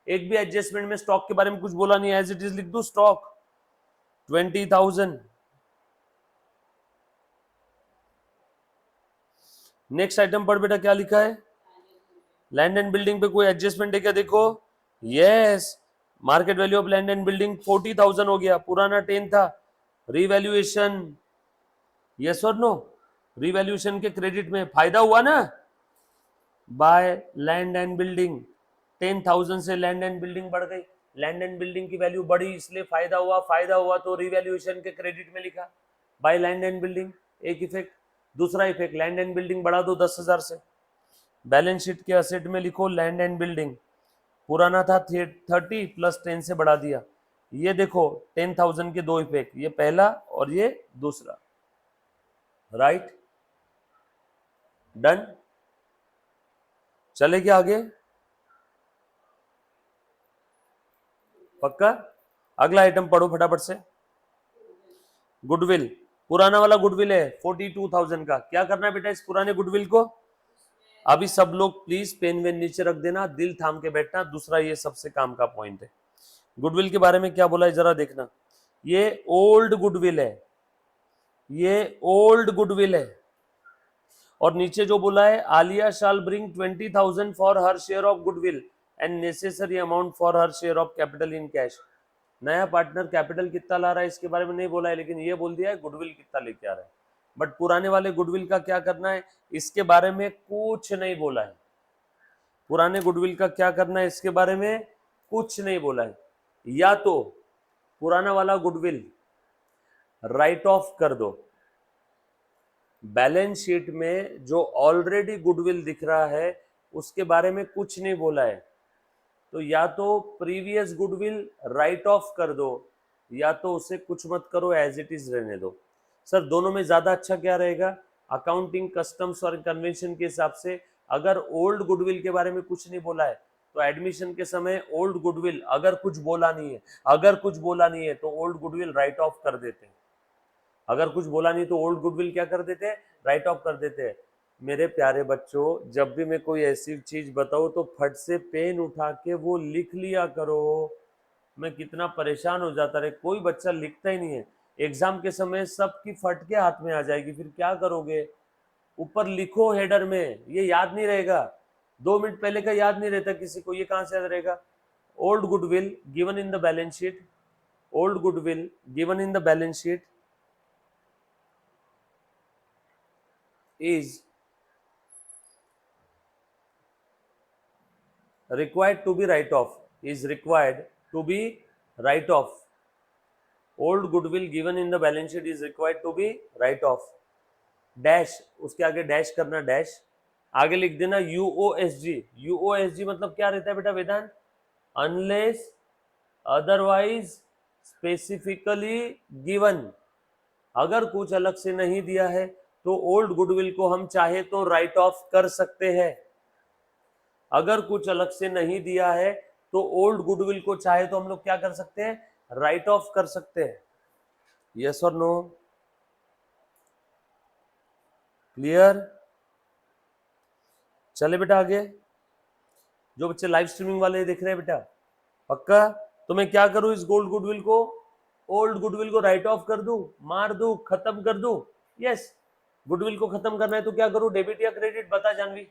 एक भी एडजस्टमेंट में स्टॉक के बारे में कुछ बोला नहीं, एज इट इज लिख दो स्टॉक 20,000। नेक्स्ट आइटम पर बेटा क्या लिखा है, लैंड एंड बिल्डिंग पे कोई एडजस्टमेंट है क्या देखो, yes, market value of land and building 40,000 हो गया, पुराना 10 था। रिवैल्यूएशन, यस और नो, रिवैल्यूएशन के क्रेडिट में फायदा हुआ ना बाय लैंड एंड बिल्डिंग, 10,000 से लैंड एंड बिल्डिंग बढ़ गई, लैंड एंड बिल्डिंग की वैल्यू बढ़ी इसलिए फायदा हुआ, फायदा हुआ तो रिवैल्यूएशन के क्रेडिट में लिखा बाय लैंड एंड बिल्डिंग, एक इफेक्ट। दूसरा इफेक्ट, लैंड एंड बिल्डिंग बढ़ा दो 10,000 से, बैलेंस शीट के असेट में लिखो लैंड एंड बिल्डिंग, पुराना था 30 प्लस 10 से बढ़ा दिया, ये देखो 10,000 के दो इफेक्ट, ये पहला और ये दूसरा, राइट, डन। चले क्या आगे, पक्का। अगला आइटम पढ़ो फटाफट से, गुडविल, पुराना वाला गुडविल है 42,000 का, क्या करना है बेटा इस पुराने गुडविल को, अभी सब लोग प्लीज पेन वेन नीचे रख देना, दिल थाम के बैठना, दूसरा ये सबसे काम का पॉइंट है। गुडविल के बारे में क्या बोला है जरा देखना, ये ओल्ड गुडविल है, ये ओल्ड गुडविल है, और नीचे जो बोला है Alia shall bring 20,000 for her share of goodwill and necessary amount for her share of capital in cash. नया पार्टनर कैपिटल कितना ला रहा है इसके बारे में नहीं बोला है, लेकिन ये बोल दिया है गुडविल कितना लेके आ रहा है, बट पुराने वाले गुडविल का क्या करना है इसके बारे में कुछ नहीं बोला है, पुराने गुडविल का क्या करना है इसके बारे में कुछ नहीं बोला है। या तो पुराना वाला गुडविल राइट ऑफ कर दो, बैलेंस शीट में जो ऑलरेडी गुडविल दिख रहा है उसके बारे में कुछ नहीं बोला है, तो या तो प्रीवियस गुडविल राइट ऑफ कर दो या तो उसे कुछ मत करो, एज इट इज रहने दो। सर दोनों में ज्यादा अच्छा क्या रहेगा, अकाउंटिंग कस्टम्स और कन्वेंशन के हिसाब से अगर ओल्ड गुडविल के बारे में कुछ नहीं बोला है तो एडमिशन के समय ओल्ड गुडविल अगर कुछ बोला नहीं है, अगर कुछ बोला नहीं है तो ओल्ड गुडविल राइट ऑफ कर देते हैं, अगर कुछ बोला नहीं तो ओल्ड गुडविल क्या कर देते हैं, राइट ऑफ कर देते हैं। मेरे प्यारे बच्चों, जब भी मैं कोई ऐसी चीज बताऊं तो फट से पेन उठा के वो लिख लिया करो, मैं कितना परेशान हो जाता रहे, कोई बच्चा लिखता ही नहीं है, एग्जाम के समय सबकी फट के हाथ में आ जाएगी, फिर क्या करोगे, ऊपर लिखो हेडर में, ये याद नहीं रहेगा, 2 मिनट पहले का याद नहीं रहता किसी को, ये कहां से याद रहेगा। Old goodwill given in the balance sheet, old goodwill given in the balance sheet is required to be write off, is required to be write off, old goodwill given in the balance sheet is required to be write off, dash, उसके आगे dash करना, dash आगे लिख देना यूओएसजी, यूओएसजी मतलब क्या रहता है बेटा वेदांत, अनलेस अदरवाइज स्पेसिफिकली गिवन, अगर कुछ अलग से नहीं दिया है तो ओल्ड गुडविल को हम चाहे तो राइट ऑफ कर सकते हैं, अगर कुछ अलग से नहीं दिया है तो ओल्ड गुडविल को चाहे तो हम लोग क्या कर सकते हैं, राइट ऑफ कर सकते हैं, यस और नो, क्लियर। चले बेटा आगे, जो बच्चे लाइव स्ट्रीमिंग वाले देख रहे हैं बेटा पक्का, तो मैं क्या करूं इस गोल्ड गुडविल को, ओल्ड गुडविल को राइट ऑफ कर दूं, मार दूं, खत्म कर दूं, यस, गुडविल को खत्म करना है तो क्या करूं, डेबिट या क्रेडिट, बता जानवी,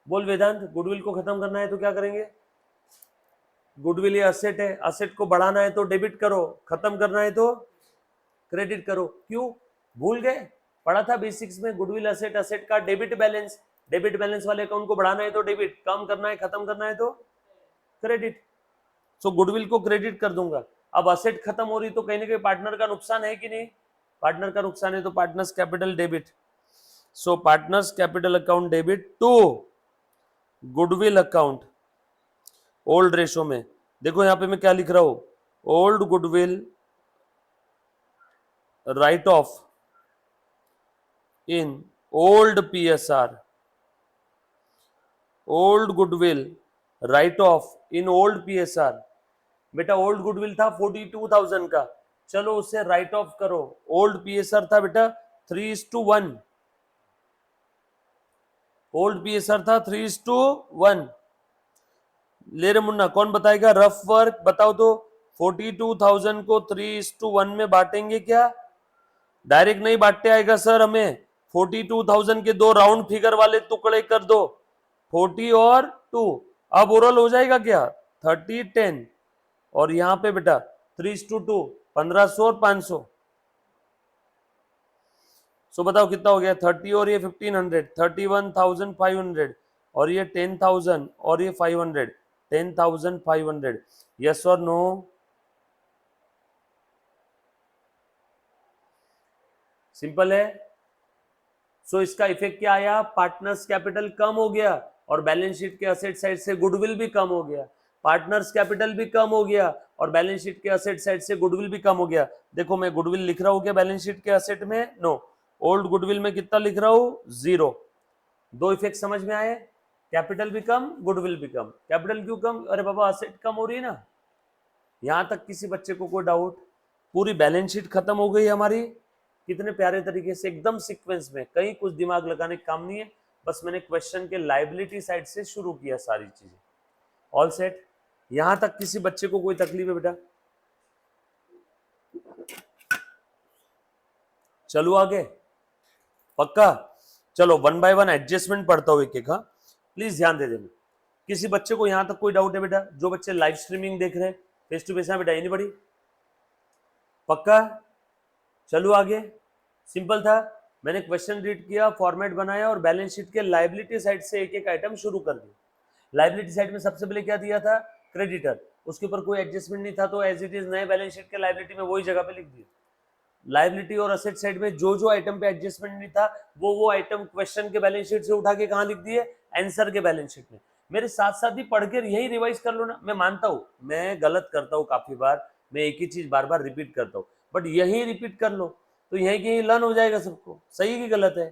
बोल वेदांत, गुडविल को खत्म करना है तो क्या करेंगे, गुडविल ये असेट है, असेट को बढ़ाना है तो डेबिट करो, खत्म करना है तो क्रेडिट करो, क्यों भूल गए, पढ़ा था बेसिक्स में, गुडविल असेट, असेट का डेबिट बैलेंस, डेबिट बैलेंस वाले अकाउंट को बढ़ाना है तो डेबिट, कम करना है खत्म करना है तो क्रेडिट, सो गुडविल को क्रेडिट कर दूंगा। अब असेट खत्म हो रही तो कहीं ना कहीं पार्टनर का नुकसान है कि नहीं, पार्टनर का नुकसान है तो partners capital debit, so partners capital account debit to goodwill account, old ratio में, देखो यहां पे मैं क्या लिख रहा हूं, old goodwill write off in old PSR, old goodwill write off in old PSR। बेटा ओल्ड गुडविल था 42,000 का, चलो उसे राइट ऑफ करो। ओल्ड PSR था बेटा 3:1, ओल्ड PSR था 3:1। ले रे मुन्ना, कौन बताएगा रफ वर्क, बताओ तो। 42,000 को 3:1 में बांटेंगे क्या? डायरेक्ट नहीं बांटते आएगा सर हमें। 42,000 के दो राउंड फिगर वाले टुकड़े कर दो, 40 और 2। अब ओरल हो जाएगा क्या? 30 10, और यहां पे बेटा 3:2, 1500 और 500। सो बताओ कितना हो गया? 30 और ये 1500, 31,500, और ये 10,000 और ये 500, 10,500। यस और नो? सिंपल है। सो इसका इफेक्ट क्या आया? पार्टनर्स कैपिटल कम हो गया और बैलेंस शीट के असेट साइड से गुडविल भी कम हो गया। पार्टनर्स कैपिटल भी कम हो गया और बैलेंस शीट के असेट साइड से गुडविल भी कम हो गया। देखो मैं गुडविल लिख रहा हूं क्या बैलेंस शीट के असेट में? नो। ओल्ड गुडविल में कितना लिख रहा हूं? 0। दो इफेक्ट समझ में आए? कैपिटल भी कम, गुडविल भी कम। कैपिटल क्यों कम? अरे बाबा असेट कम हो रही है ना। यहां तक किसी बच्चे को कोई डाउट? पूरी बैलेंस शीट खत्म हो गई हमारी, कितने प्यारे तरीके से एकदम सीक्वेंस में, कहीं कुछ दिमाग लगाने का काम नहीं है। बस मैंने क्वेश्चन के लायबिलिटी साइड से शुरू किया सारी चीजें। All set? यहां तक किसी बच्चे को कोई तकलीफ है बेटा? चलो आगे, पक्का? चलो वन बाय वन एडजस्टमेंट पढ़ता हूं एक एक। हाँ प्लीज ध्यान दे देना। किसी बच्चे को यहां तक कोई डाउट है बेटा? जो बच्चे लाइव स्ट्रीमिंग देख रहे हैं, फेस टू फेस है बेटा, एनीबॉडी? पक्का? चलो आगे। सिंपल था, मैंने क्वेश्चन रीड किया, फॉर्मेट बनाया और बैलेंस शीट के लायबिलिटी साइड से एक एक आइटम शुरू कर दिया। लायबिलिटी साइड में सबसे पहले क्या दिया था? क्रेडिटर। उसके ऊपर कोई एडजस्टमेंट नहीं था तो एज इट इज नए बैलेंस शीट के लायबिलिटी में वही जगह पे लिख दिया। लायबिलिटी और असेट साइड में जो जो आइटम पे एडजस्टमेंट नहीं था वो आइटम क्वेश्चन के बैलेंस शीट से उठा के कहां लिख दिए? आंसर के बैलेंस शीट में। मेरे साथ साथ ही पढ़ के यही रिवाइज कर लो ना। मैं मानता हूं मैं गलत करता हूं काफी बार, मैं एक ही चीज बार बार रिपीट करता हूं, बट यही रिपीट कर लो तो यही की यही लर्न हो जाएगा सबको। सही कि गलत है?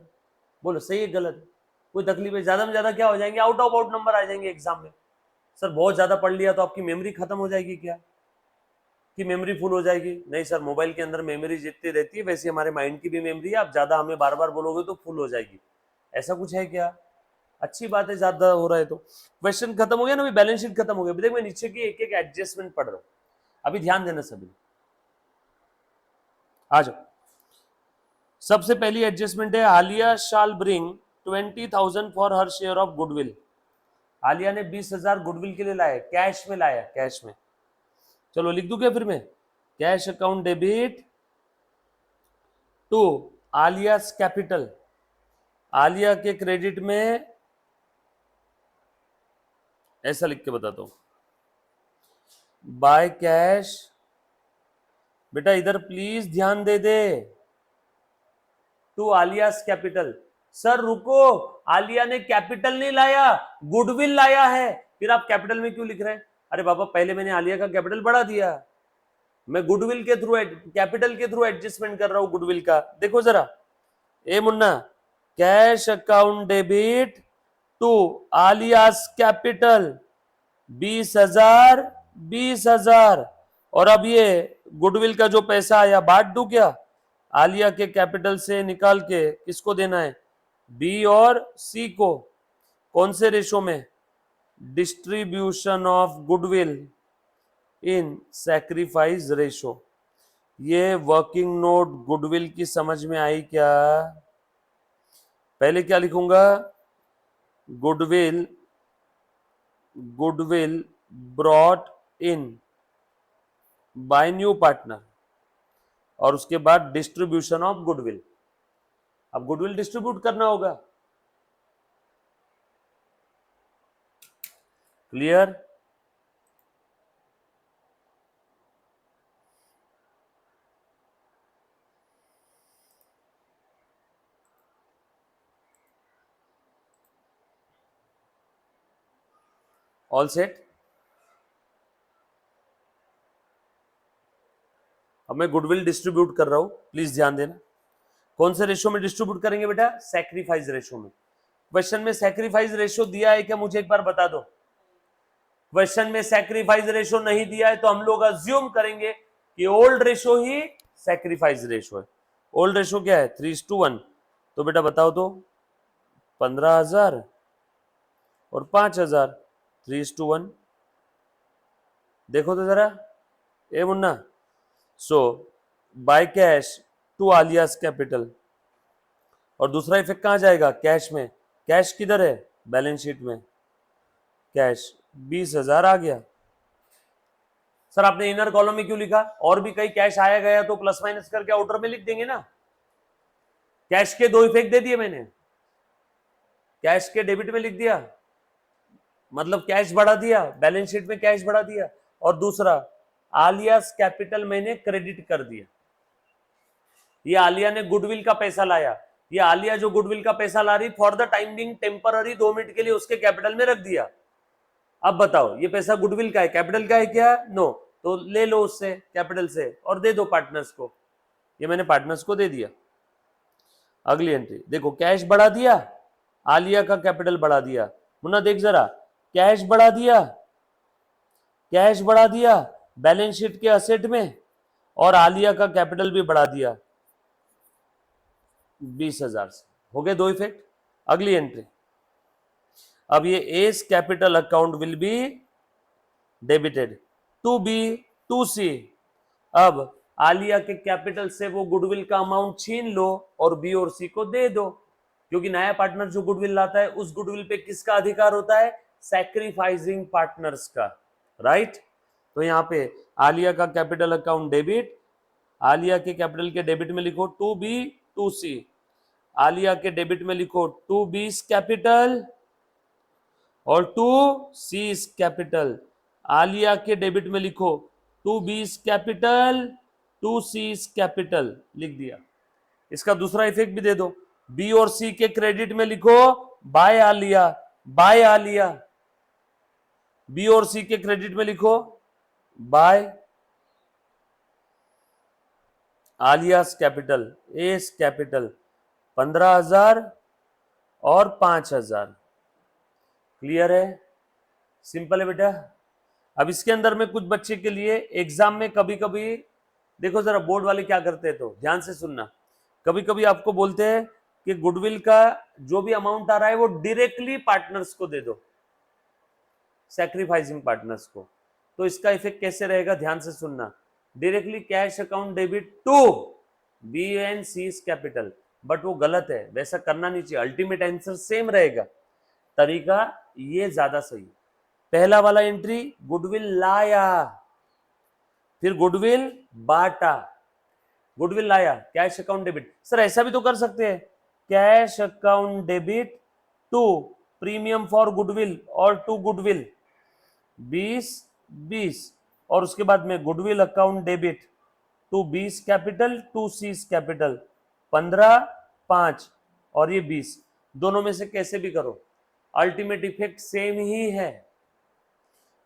बोलो सही है गलत है? कोई तकलीफ है? ज्यादा में ज्यादा क्या हो जाएंगे? आउट ऑफ आउट नंबर आ जाएंगे एग्जाम में। सर बहुत ज्यादा पढ़ लिया तो आपकी मेमोरी खत्म हो जाएगी क्या? कि मेमोरी फुल हो जाएगी? नहीं सर, मोबाइल के अंदर मेमोरी जितनी रहती है वैसे हमारे माइंड की भी मेमोरी है, आप ज्यादा हमें बार बार बोलोगे तो फुल हो जाएगी। ऐसा कुछ है क्या? अच्छी बात है, ज्यादा हो रहा है तो। क्वेश्चन खत्म हो गया ना, बैलेंस शीट खत्म हो गया। देख मैं नीचे की एक एक एडजस्टमेंट पढ़ रहा हूं, अभी ध्यान देना सभी। आ जाओ। सबसे पहली एडजस्टमेंट है Alia shall bring 20,000 for her share of goodwill. Alia ने 20,000 गुडविल के लिए लाया, कैश में लाया, कैश में। चलो लिख दूं क्या फिर मैं? Cash account debit to आलियास capital. Aliya के क्रेडिट में ऐसा लिख के बताता हूं, बाय कैश। बेटा इधर प्लीज ध्यान दे दे, टू आलियास कैपिटल। सर रुको, आलिया ने कैपिटल नहीं लाया, गुडविल लाया है। फिर आप कैपिटल में क्यों लिख रहे हैं? अरे बाबा पहले मैंने आलिया का कैपिटल बढ़ा दिया, मैं गुडविल के थ्रू, कैपिटल के थ्रू एडजस्टमेंट कर रहा हूं गुडविल का। देखो जरा ए Munna, cash account debit to आलियास capital 20,000, 20,000। और अब ये गुडविल का जो पैसा आया बांट दूं क्या? आलिया के कैपिटल से निकाल के किसको देना है? बी और सी को। कौन से रेशो में? Distribution of goodwill in sacrifice ratio. ये वर्किंग नोट गुडविल की समझ में आई क्या? पहले क्या लिखूंगा? Goodwill, goodwill brought in by new partner, और उसके बाद डिस्ट्रीब्यूशन ऑफ गुडविल। अब गुडविल डिस्ट्रीब्यूट करना होगा। क्लियर? All set? अब मैं गुडविल डिस्ट्रीब्यूट कर रहा हूं, प्लीज ध्यान देना। कौन से रेशो में डिस्ट्रीब्यूट करेंगे बेटा? सैक्रिफाइस रेशो में। क्वेश्चन में सैक्रिफाइस रेशो दिया है क्या? मुझे एक बार बता दो। क्वेश्चन में सैक्रिफाइस रेशो नहीं दिया है तो हम लोग अज्यूम करेंगे कि ओल्ड रेशो ही सैक्रिफाइस रेशो है। ओल्ड रेशो क्या है? 3:1। तो बेटा बताओ तो 15,000 और 5,000, 3:1। देखो तो जरा ए Munna. So by cash to आलियास capital. और दूसरा इफेक्ट कहां जाएगा? कैश में। कैश किधर है? बैलेंस शीट में। कैश 20,000 आ गया। सर आपने इनर कॉलम में क्यों लिखा? और भी कहीं कैश आया गया तो प्लस माइनस करके आउटर में लिख देंगे ना। कैश के दो इफेक्ट दे दिए मैंने। कैश के डेबिट में लिख दिया, मतलब कैश बढ़ा दिया, बैलेंस शीट में कैश बढ़ा दिया। और दूसरा आलियास कैपिटल मैंने क्रेडिट कर दिया। ये आलिया ने गुडविल का पैसा लाया। ये आलिया जो गुडविल का पैसा ला रही, for the time being temporary 2 minute के लिए उसके कैपिटल में रख दिया। अब बताओ ये पैसा गुडविल का है, कैपिटल का है क्या? नो। तो ले लो उससे, कैपिटल से, और दे दो पार्टनर्स को। ये मैंने पार्टनर्स को दे दिया। अगली एंट्री देखो, कैश बढ़ा दिया, आलिया का कैपिटल बढ़ा दिया। मुन्ना देख जरा, कैश बढ़ा दिया, कैश बढ़ा दिया बैलेंस शीट के असेट में, और आलिया का कैपिटल भी बढ़ा दिया 20,000 से। हो गए दो इफेक्ट। अगली एंट्री, अब ये S capital account will be debited to B to C. अब आलिया के कैपिटल से वो गुडविल का अमाउंट छीन लो और बी और सी को दे दो, क्योंकि नया पार्टनर जो गुडविल लाता है उस गुडविल पे किसका अधिकार होता है? सैक्रिफाइसिंग पार्टनर्स का, राइट। तो यहाँ पे आलिया का कैपिटल अकाउंट डेबिट, आलिया के कैपिटल के डेबिट में लिखो to B to C, Aliya के डेबिट में लिखो टू बी कैपिटल और टू सी कैपिटल। आलिया के डेबिट में लिखो to B capital to C capital, लिख दिया। इसका दूसरा इफेक्ट भी दे दो, बी और सी के क्रेडिट में लिखो by Aliya, by Aliya. B और सी के क्रेडिट में लिखो by Aliya's capital, S capital 15,000 और 5,000। क्लियर है? सिंपल है बेटा। अब इसके अंदर में कुछ बच्चे के लिए एग्जाम में कभी कभी, देखो जरा बोर्ड वाले क्या करते हैं, तो ध्यान से सुनना। कभी कभी आपको बोलते हैं कि गुडविल का जो भी अमाउंट आ रहा है वो डायरेक्टली पार्टनर्स को दे दो, सैक्रिफाइसिंग पार्टनर्स को। तो इसका इफेक्ट कैसे रहेगा? ध्यान से सुनना। Directly cash account debit to B and C capital, but वो गलत है, वैसा करना नहीं चाहिए। अल्टीमेट आंसर सेम रहेगा, तरीका ये ज्यादा सही है। पहला वाला एंट्री गुडविल लाया, फिर गुडविल बांटा, गुडविल लाया, कैश अकाउंट डेबिट। सर ऐसा भी तो कर सकते हैं, cash account debit to premium for goodwill और टू गुडविल 20 और उसके बाद में goodwill account debit to 20 capital to C capital 15, 5 और ये 20। दोनों में से कैसे भी करो, अल्टीमेट इफेक्ट सेम ही है।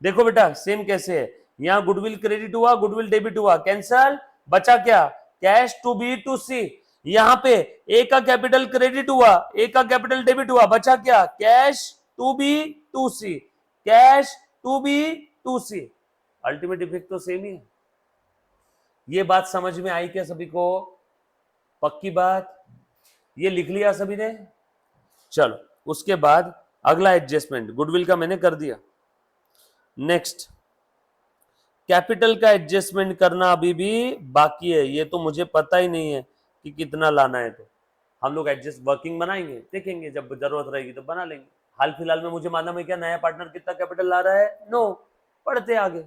देखो बेटा सेम कैसे है, यहां गुडविल क्रेडिट हुआ, गुडविल डेबिट हुआ, कैंसल, बचा क्या? कैश टू बी टू सी। यहां पे ए का कैपिटल क्रेडिट हुआ, ए का कैपिटल डेबिट हुआ, बचा क्या? Cash to B to C, cash to B to C. Ultimate effect तो सेम ही है। ये बात समझ में आई क्या सभी को? पक्की बात? ये लिख लिया सभी ने? चलो उसके बाद अगला एडजस्टमेंट गुडविल का मैंने कर दिया। नेक्स्ट कैपिटल का एडजस्टमेंट करना अभी भी बाकी है। ये तो मुझे पता ही नहीं है कि कितना लाना है, तो हम लोग एडजस्ट वर्किंग बनाएंगे, देखेंगे जब जरूरत रहेगी तो बना लेंगे। हाल फिलहाल में मुझे मालूम है क्या नया पार्टनर कितना कैपिटल ला रहा है? नो। पढ़ते आगे।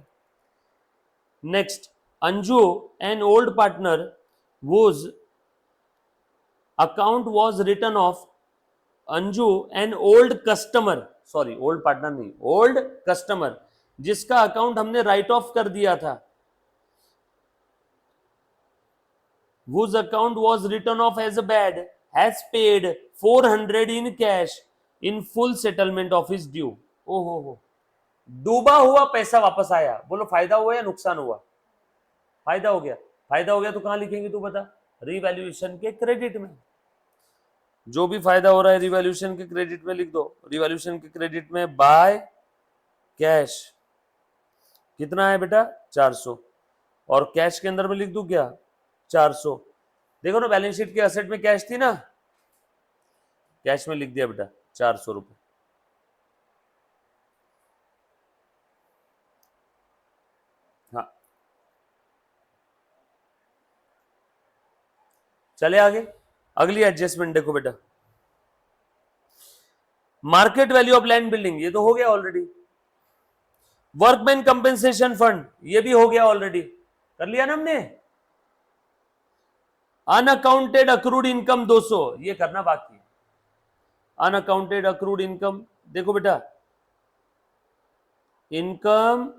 Next, Anju an old partner whose account was written off, Anju an old customer, sorry old partner नहीं, ओल्ड कस्टमर, जिसका अकाउंट हमने राइट ऑफ कर दिया था, whose account was written off as a bad has paid 400 in cash in full settlement of his due। ओहो, डूबा हुआ पैसा वापस आया। बोलो फायदा हुआ या नुकसान हुआ? फायदा हो गया। फायदा हो गया तो कहां लिखेंगे तू बता? रिवैल्यूएशन के क्रेडिट में। जो भी फायदा हो रहा है रिवैल्यूएशन के क्रेडिट में लिख दो। रिवैल्यूएशन के क्रेडिट में बाय कैश कितना है बेटा 400, और कैश के अंदर में लिख दूं क्या 400। देखो ना बैलेंस शीट के असेट में कैश थी ना, कैश में लिख दिया बेटा 400 रुपए। हाँ चले आगे, अगली एडजस्टमेंट देखो बेटा, market value of land building, ये तो हो गया ऑलरेडी। वर्कमैन कंपेंसेशन फंड, ये भी हो गया ऑलरेडी, कर लिया ना हमने। अनअकाउंटेड अक्रूड इनकम 200, ये करना बाकी है। अनअकाउंटेड अक्रूड इनकम देखो बेटा, इनकम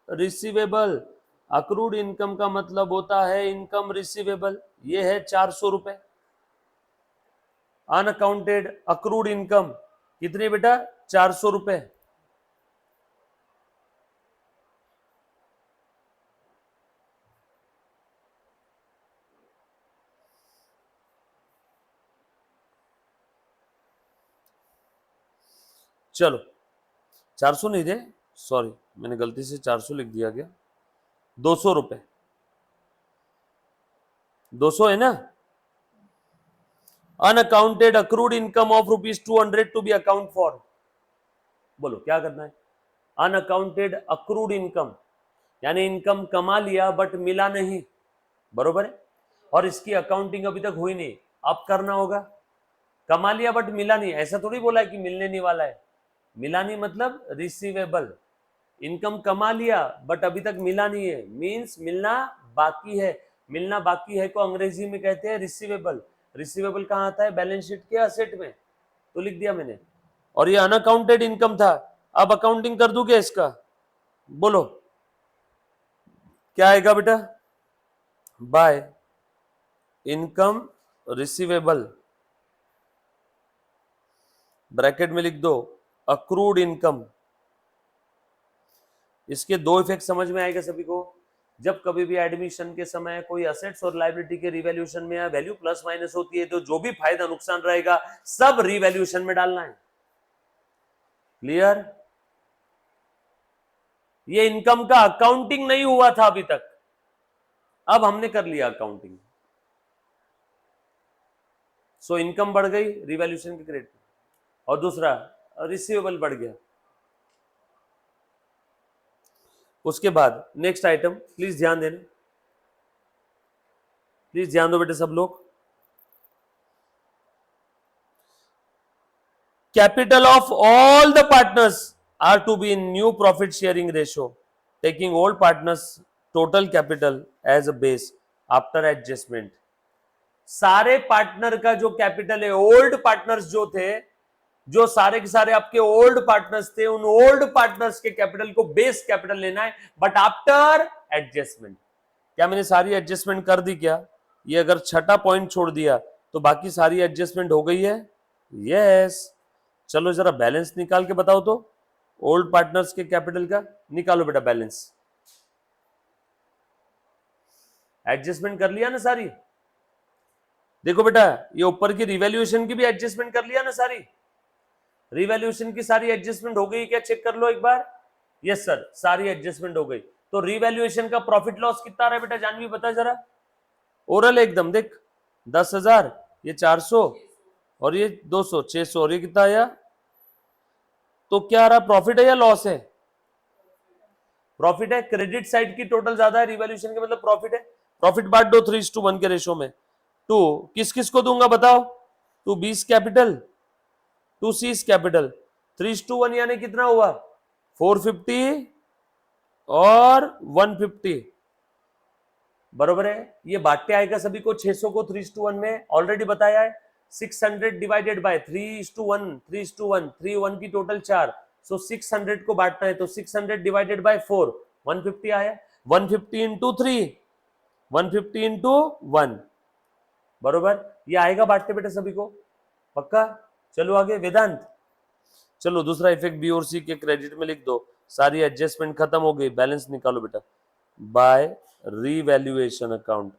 रिसीवेबल, अक्रूड इनकम का मतलब होता है इनकम रिसीवेबल, ये है 400 रुपए। अनअकाउंटेड अक्रूड इनकम कितनी बेटा 400 रुपए। चलो 400 नहीं दे, सॉरी मैंने गलती से 400 लिख दिया गया, 200 रुपए, 200 है ना। Unaccounted accrued income of ₹200 to be account for, बोलो क्या करना है। अनअकाउंटेड अक्रूड इनकम यानी इनकम कमा लिया बट मिला नहीं, बरोबर है, और इसकी अकाउंटिंग अभी तक हुई नहीं, अब करना होगा। कमा लिया बट मिला नहीं, ऐसा थोड़ी बोला है कि मिलने नहीं वाला है, मिला नहीं मतलब रिसीवेबल। इनकम कमा लिया बट अभी तक मिला नहीं है, मींस मिलना बाकी है। मिलना बाकी है को अंग्रेजी में कहते हैं रिसीवेबल। रिसीवेबल कहाँ आता है बैलेंस शीट के असेट में, तो लिख दिया मैंने। और ये अनअकाउंटेड इनकम था, अब अकाउंटिंग कर दूं क्या इसका, बोलो क्या आएगा बेटा, बाय इनकम रिसीवेबल, ब्रैकेट में लिख दो अक्रूड इनकम। इसके दो इफेक्ट समझ में आएगा सभी को। जब कभी भी एडमिशन के समय कोई असेट्स और लायबिलिटी के रिवैल्यूएशन में या वैल्यू प्लस माइनस होती है, तो जो भी फायदा नुकसान रहेगा सब रिवैल्यूएशन में डालना है। क्लियर। ये इनकम का अकाउंटिंग नहीं हुआ था अभी तक, अब हमने कर लिया अकाउंटिंग, सो इनकम बढ़ गई रिवैल्यूएशन के क्रेडिट, और दूसरा रिसीवेबल बढ़ गया। उसके बाद नेक्स्ट आइटम प्लीज ध्यान देना, प्लीज ध्यान दो बेटे सब लोग। Capital of all the partners are to be in new profit sharing ratio, taking old partners total capital as a base after adjustment. सारे पार्टनर का जो कैपिटल है, ओल्ड पार्टनर्स जो थे, जो सारे के सारे आपके ओल्ड पार्टनर्स थे, उन ओल्ड पार्टनर्स के कैपिटल को बेस कैपिटल लेना है, बट आफ्टर एडजस्टमेंट। क्या मैंने सारी एडजस्टमेंट कर दी क्या, ये अगर छठा पॉइंट छोड़ दिया तो बाकी सारी एडजस्टमेंट हो गई है। यस चलो जरा बैलेंस निकाल के बताओ तो, ओल्ड पार्टनर्स के कैपिटल का निकालो बेटा बैलेंस। एडजस्टमेंट कर लिया ना सारी, देखो बेटा ये ऊपर की रिवैल्यूएशन की भी एडजस्टमेंट कर लिया ना सारी, रिवैल्यूएशन की सारी एडजस्टमेंट हो गई क्या, चेक कर लो एक बार। यस सर सारी एडजस्टमेंट हो गई। तो रिवैल्यूएशन का प्रॉफिट लॉस कितना आ रहा है बेटा, जानवी बता जरा, ओरल एकदम देख, 10,000, ये 400 और ये 200, 600, और ये कितना आया, तो क्या आ रहा, प्रॉफिट है या लॉस है, प्रॉफिट है। क्रेडिट साइड की टोटल ज्यादा है, रिवैल्यूएशन के मतलब प्रॉफिट है। प्रॉफिट बांट दो 3:1 के रेशो में। टू किस किस को दूंगा बताओ, टू बीस कैपिटल, टू सीज कैपिटल, 3:1 यानी कितना हुआ 450 और 150, बरोबर है। ये बांटते आएगा सभी को 600 को 3:1 में, ऑलरेडी बताया है। 600 डिवाइडेड बाय 3:1, 3:1, 3 1 की टोटल 4, सो 600 को बांटना है, तो 600 डिवाइडेड बाय 4 150 आया। 150 इंटू 3, 150 इंटू 1, बरोबर, ये आएगा बांटते बेटे सभी को, पक्का। चलो आगे वेदांत, चलो दूसरा इफेक्ट बी और सी के क्रेडिट में लिख दो, सारी एडजस्टमेंट खत्म हो गई, बैलेंस निकालो बेटा बाय रिवैल्यूएशन अकाउंट।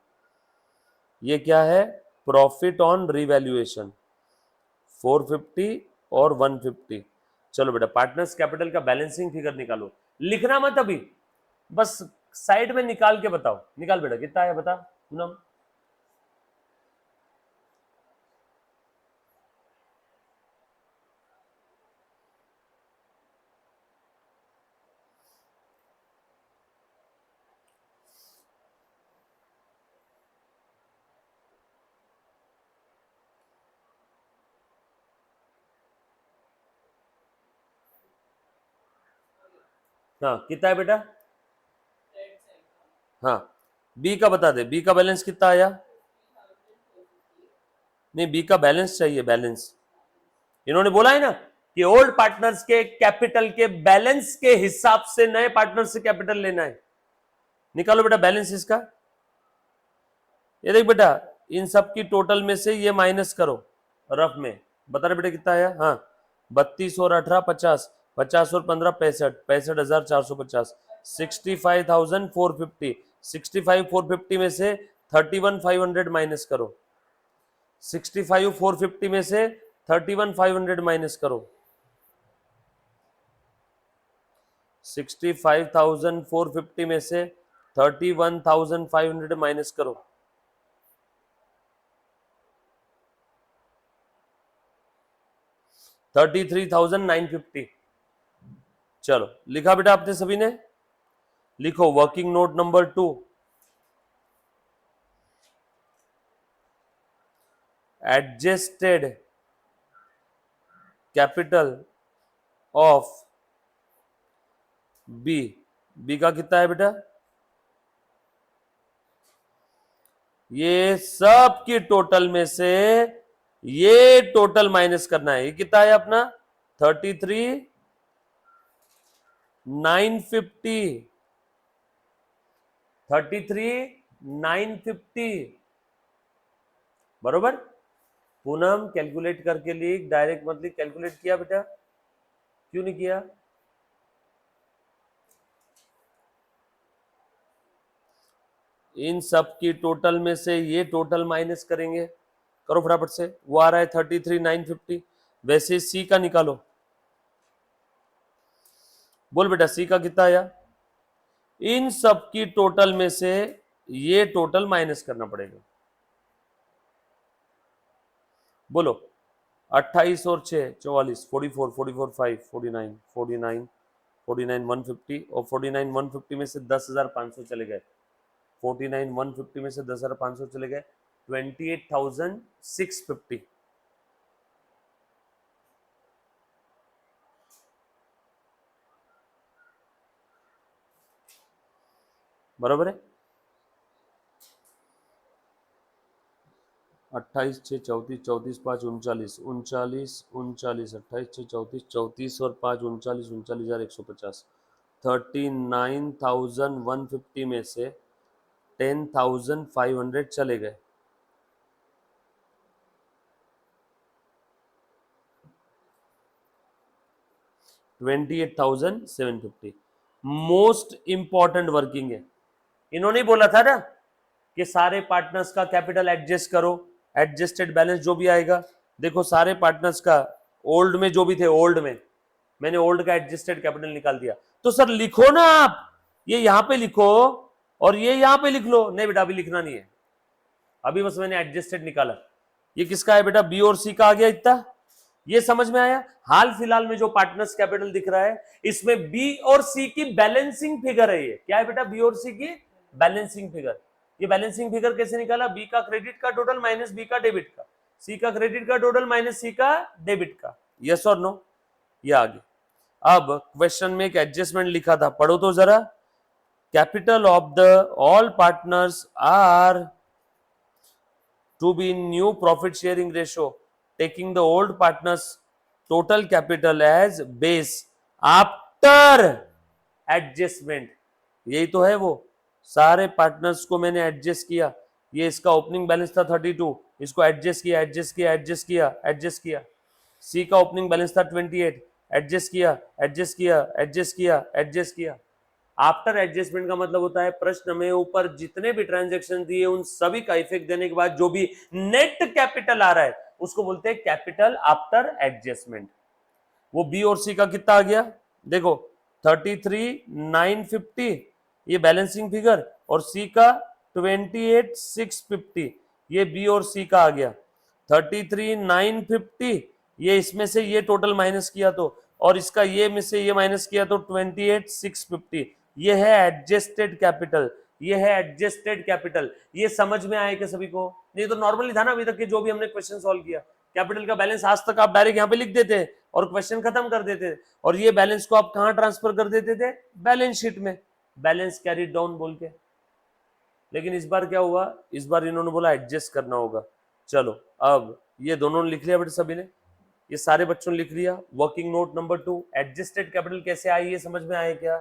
ये क्या है, प्रॉफिट ऑन रिवैल्यूएशन 450 और 150। चलो बेटा पार्टनर्स कैपिटल का बैलेंसिंग फिगर निकालो, लिखना मत अभी, बस साइड में निकाल के बताओ। निकाल बेटा, कितना है बता पूनम। हाँ कितना है बेटा, हाँ बी का बता दे, बी का बैलेंस कितना आया। नहीं बी का बैलेंस चाहिए, बैलेंस। इन्होंने बोला है ना कि ओल्ड पार्टनर्स के कैपिटल के बैलेंस के हिसाब से नए पार्टनर से कैपिटल लेना है। निकालो बेटा बैलेंस इसका। ये देख बेटा, इन सब की टोटल में से ये माइनस करो रफ में, बता रहे बेटा कितना आया। हाँ 32 और 18 50, 50 और 15 65, 65,450, 65,450, 65,450 में से 31,500 माइनस करो, 65,450 में से 31,500 माइनस करो, 65,450 में से 31,500 माइनस करो, 33,950। चलो लिखा बेटा आपने सभी ने, लिखो working note number 2, adjusted capital of B. B का कितना है बेटा, ये सब की टोटल में से ये टोटल माइनस करना है। ये कितना है अपना 33,950, 33,950 बरोबर। पूनम कैलकुलेट करके लिख, डायरेक्ट मत लिख। कैलकुलेट किया बेटा, क्यों नहीं किया। इन सब की टोटल में से ये टोटल माइनस करेंगे, करो फटाफट से। वो आ रहा है 33,950। वैसे सी का निकालो, बोल बेटा सी का कितना आया। इन सब की टोटल में से ये टोटल माइनस करना पड़ेगा, बोलो 28 और 6 44, 44 44 5 49 49 49 150 और 49 150 में से 10,500 चले गए, 49 150 में से 10,500 चले गए, 28,650 बराबर है। 28 6 34 34 5 39 39 39 28 6 34 34 और 5 39 39,150, 39,150 में से 10,500 चले गए, 28,750। मोस्ट इंपॉर्टेंट वर्किंग है। इन्होंने बोला था ना कि सारे पार्टनर्स का कैपिटल एडजस्ट करो, एडजस्टेड बैलेंस जो भी आएगा। देखो सारे पार्टनर्स का ओल्ड में जो भी थे, ओल्ड में मैंने ओल्ड का एडजस्टेड कैपिटल निकाल दिया। तो सर लिखो ना आप, ये यहां पे लिखो और ये यहां पे लिख लो। नहीं बेटा अभी लिखना नहीं है, अभी बस मैंने एडजस्टेड निकाला। ये किसका है बेटा, बी और सी का आ गया इतना, ये समझ में आया। हाल फिलहाल में जो पार्टनर्स कैपिटल दिख रहा है इसमें बी और सी की बैलेंसिंग फिगर है। ये क्या है बेटा, बी और सी की बैलेंसिंग फिगर। ये बैलेंसिंग फिगर कैसे निकाला, बी का क्रेडिट का टोटल माइनस बी का डेबिट का, सी का क्रेडिट का टोटल माइनस सी का डेबिट का। यस और नो, ये आगे। अब क्वेश्चन में एक एडजस्टमेंट लिखा था, पढ़ो तो जरा। Capital of the all partners are to be in new profit sharing ratio, taking the old partners total capital as base after adjustment। यही तो है वो, सारे पार्टनर्स को मैंने एडजस्ट किया। ये इसका ओपनिंग बैलेंस था 32, इसको एडजस्ट किया एडजस्ट किया एडजस्ट किया एडजस्ट किया। सी का ओपनिंग बैलेंस था 28, एडजस्ट किया एडजस्ट किया एडजस्ट किया एडजस्ट किया। आफ्टर एडजस्टमेंट का मतलब होता है प्रश्न में ऊपर जितने भी ट्रांजैक्शन दिए उन सभी का इफेक्ट देने के बाद जो भी नेट कैपिटल आ रहा है उसको बोलते हैं कैपिटल आफ्टर एडजस्टमेंट। वो बी और सी का कितना आ गया देखो 33,950 ये बैलेंसिंग फिगर, और सी का 28,650 ये बी और सी का आ गया। 33,950 ये इसमें से ये टोटल माइनस किया तो, और इसका ये में से ये माइनस किया तो 28,650 ये है एडजस्टेड कैपिटल। ये है एडजस्टेड कैपिटल। ये समझ में आए क्या सभी को? नहीं तो नॉर्मली था ना अभी तक के जो भी हमने क्वेश्चन सॉल्व किया, कैपिटल का बैलेंस आज तक आप डायरेक्ट यहाँ पे लिख देते और क्वेश्चन खत्म कर देते, और ये बैलेंस को आप कहां ट्रांसफर कर देते थे? बैलेंस शीट में, बैलेंस कैरीड डाउन बोल के। लेकिन इस बार क्या हुआ, इस बार इन्होंने बोला एडजस्ट करना होगा। चलो अब ये दोनों ने लिख लिया बेटे, सभी ने, ये सारे बच्चों ने लिख लिया। Working note number 2, adjusted capital कैसे आई ये समझ में आया क्या?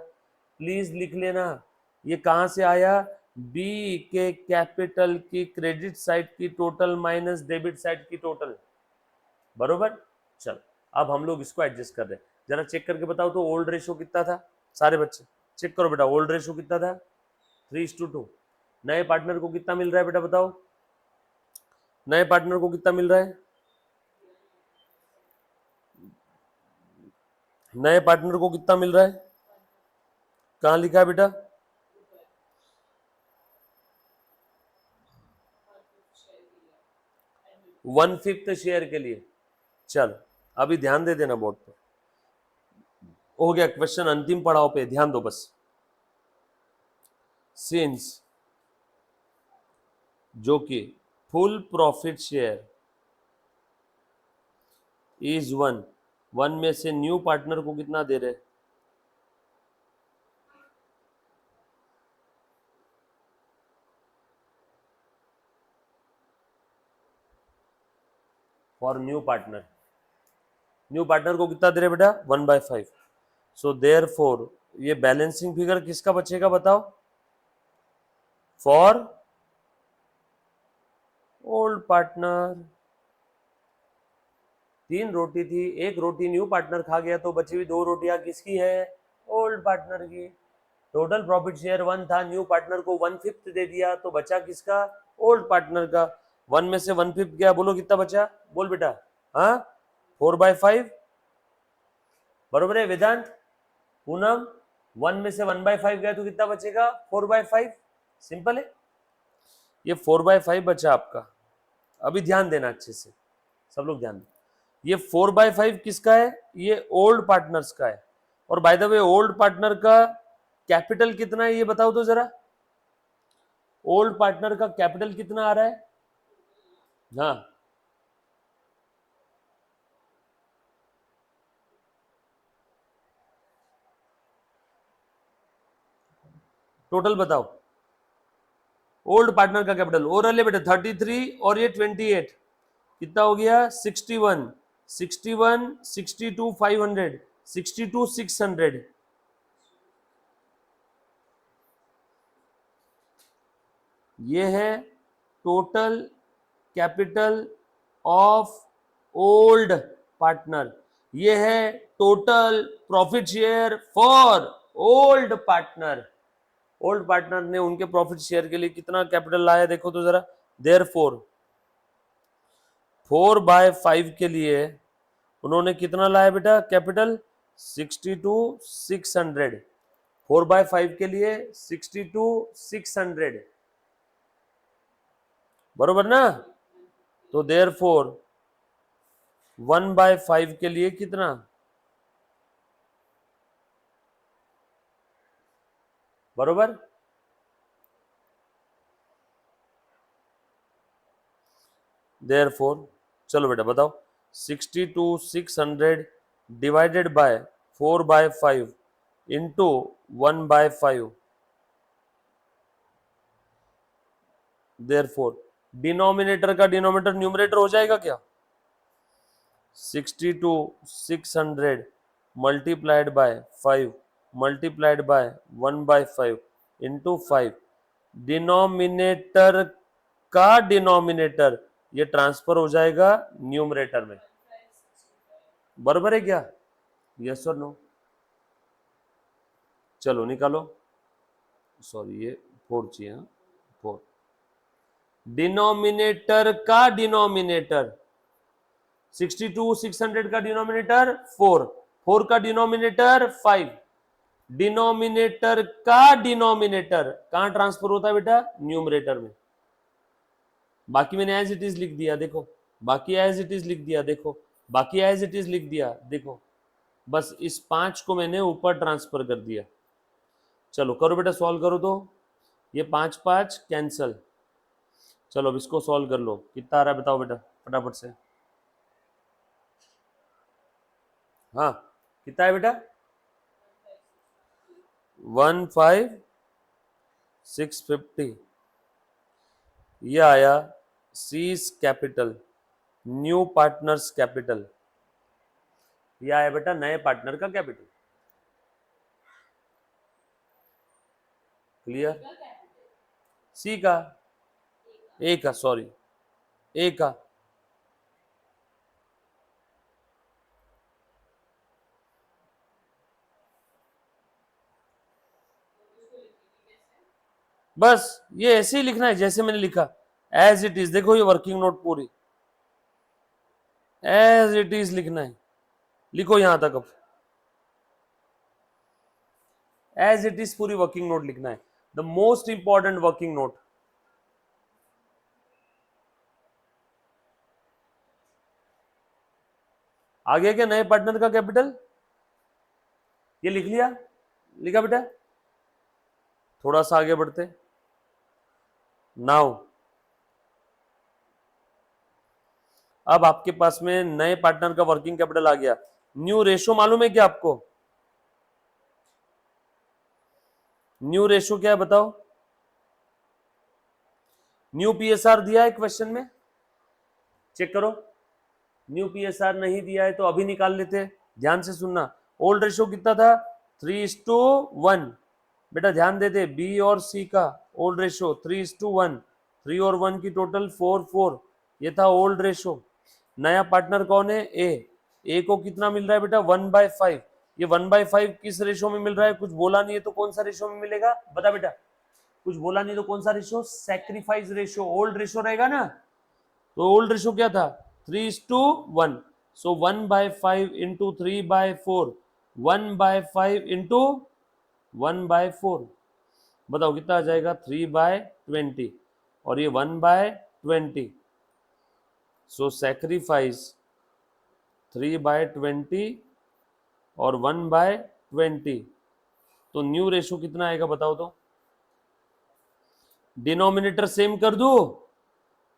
प्लीज लिख लेना। ये कहां से आया? बी के कैपिटल की क्रेडिट साइड की टोटल माइनस डेबिट साइड की टोटल, बरोबर। चलो अब हम लोग इसको एडजस्ट कर रहे हैं, जरा चेक करके बताओ तो ओल्ड रेशो कितना था? सारे बच्चे चेक करो बेटा, ओल्ड रेशो कितना था? 3:2। नए पार्टनर को कितना मिल रहा है बेटा बताओ? नए पार्टनर को कितना मिल रहा है? नए पार्टनर को कितना मिल रहा है? कहां लिखा है बेटा? 1/5 शेयर के लिए। चलो अभी ध्यान दे देना बोर्ड पे, हो गया क्वेश्चन अंतिम पड़ाव पे, ध्यान दो बस। सिंस जो कि फुल प्रॉफिट शेयर इज 1 में से न्यू पार्टनर को कितना दे रहे? For new partner, new partner को कितना दे रहे बेटा? 1/5। सो देयरफॉर ये बैलेंसिंग फिगर किसका बचेगा बताओ? For old partner. 3 रोटी थी, एक रोटी न्यू पार्टनर खा गया तो बची हुई 2 रोटियां किसकी है? ओल्ड पार्टनर की। टोटल प्रॉफिट शेयर 1 था, न्यू पार्टनर को 1/5 दे दिया तो बचा किसका? ओल्ड पार्टनर का। 1 में से 1/5 गया, बोलो कितना बचा? बोल बेटा। हाँ 4/5 बरोबर है वेदांत? पूनम 1 में से 1/5 गया तो कितना बचेगा? 4/5। सिंपल है। ये 4/5 बचा आपका। अभी ध्यान देना अच्छे से, सब लोग ध्यान दें। ये 4/5 किसका है? ये ओल्ड पार्टनर्स का है। और by the way old partner का कैपिटल कितना है ये बताओ तो जरा। ओल्ड पार्टनर का कैपिटल कितना आ रहा है? हाँ टोटल बताओ। ओल्ड पार्टनर का कैपिटल ओरल है बेटा 33 और ये 28 कितना हो गया? 61, 61, 62, 500, 62, 600। ये है total capital of old partner. ये है total profit share for old partner. Old partner ने उनके प्रॉफिट शेयर के लिए कितना कैपिटल लाया देखो तो जरा। देयरफॉर 4/5 के लिए उन्होंने कितना लाया बेटा कैपिटल? 62,600। 4/5 के लिए 62,600 बरोबर ना? तो देयरफॉर 1/5 के लिए कितना? बरोबर। देयरफॉर चलो बेटा बताओ 62,600 divided by 4/5 into 1/5। Therefore denominator का डिनोमिनेटर न्यूमरेटर हो जाएगा क्या? 62,600 multiplied by 5 multiplied by 1/5 into 5। Denominator का डिनोमिनेटर ये ट्रांसफर हो जाएगा न्यूमरेटर में, बराबर है क्या? यस और नो? चलो निकालो। सॉरी ये 4 चाहिए, 4। डिनोमिनेटर का डिनोमिनेटर 62 600 का डिनोमिनेटर 4, 4 का डिनोमिनेटर 5। डिनोमिनेटर का डिनोमिनेटर कहां ट्रांसफर होता है बेटा? न्यूमरेटर में। बाकी मैंने एज इट इज लिख दिया, देखो, बाकी एज इट इज लिख दिया, देखो, बाकी एज इट इज लिख दिया, देखो, बस इस 5 को मैंने ऊपर ट्रांसफर कर दिया। चलो करो बेटा, सॉल्व करो तो। ये 5 5 कैंसल। चलो अब इसको सॉल्व कर लो, कितना आ रहा है बताओ बेटा फटाफट से। हाँ कितना है बेटा? 15650। ये आया seize capital, new partners capital. ये आया बेटा नए पार्टनर का कैपिटल। क्लियर? सी का, ए का, सॉरी ए का। बस ये ऐसे ही लिखना है जैसे मैंने लिखा, एज इट इज। देखो ये वर्किंग नोट पूरी एज इट इज लिखना है, लिखो यहां तक। अब एज इट इज पूरी वर्किंग नोट लिखना है, the most important working note. आ गया क्या नए पार्टनर का कैपिटल? ये लिख लिया? लिखा बेटा? थोड़ा सा आगे बढ़ते। नाउ अब आपके पास में नए पार्टनर का वर्किंग कैपिटल आ गया। न्यू रेशो मालूम है क्या आपको? न्यू रेशो क्या है बताओ? न्यू पीएसआर दिया है क्वेश्चन में, चेक करो। न्यू पीएसआर नहीं दिया है तो अभी निकाल लेते हैं, ध्यान से सुनना। ओल्ड रेशो कितना था? 3:1। बेटा ध्यान देते, बी और सी का ओल्ड रेशो 3:1, 3 और 1 की टोटल 4:4। ये था ओल्ड रेशो। नया पार्टनर कौन है? ए को कितना मिल रहा है बेटा? 1/5। ये 1/5 किस रेशो में मिल रहा है? कुछ बोला नहीं है तो कौन सा रेशो में मिलेगा बता बेटा? कुछ बोला नहीं तो कौन सा ratio? Sacrifice ratio, old ratio रहेगा ना। तो ओल्ड रेशो क्या था? 3:1। सो 1/5 इंटू 3/4, 1/5 इंटू 1/4, बताओ कितना आ जाएगा? 3/20। और ये 1/20। सो सैक्रिफाइस 3/20 और 1/20। तो न्यू रेशो कितना आएगा बताओ तो? डिनोमिनेटर सेम कर दो।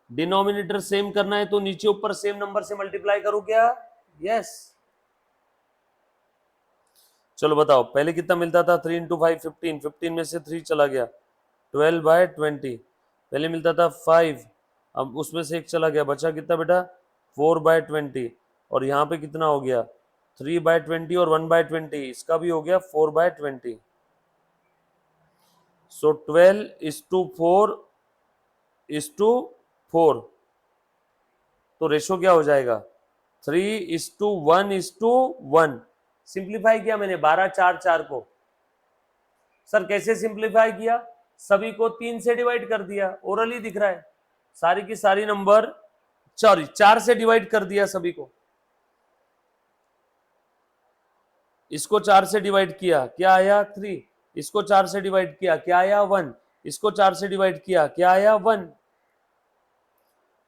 डिनोमिनेटर सेम करना है तो नीचे ऊपर सेम नंबर से मल्टीप्लाई करो क्या? यस। चलो बताओ, पहले कितना मिलता था? 3 × 5 15, 15 में से 3 चला गया, 12/20। पहले मिलता था 5, अब उसमें से 1 चला गया, बचा कितना बेटा? 4/20। और यहाँ पे कितना हो गया? 3/20 और 1/20, इसका भी हो गया 4/20। सो 12:4:4। तो रेशो क्या हो जाएगा? 3:1:1। सिंप्लीफाई किया मैंने 12 4 4 को। सर कैसे सिंप्लीफाई किया? सभी को 3 से डिवाइड कर दिया, ओरली दिख रहा है, सारी की सारी नंबर, सॉरी 4 से डिवाइड कर दिया सभी को। इसको 4 से डिवाइड किया, क्या आया? 3। इसको 4 से डिवाइड किया, क्या आया? 1। इसको 4 से डिवाइड किया, क्या आया? 1।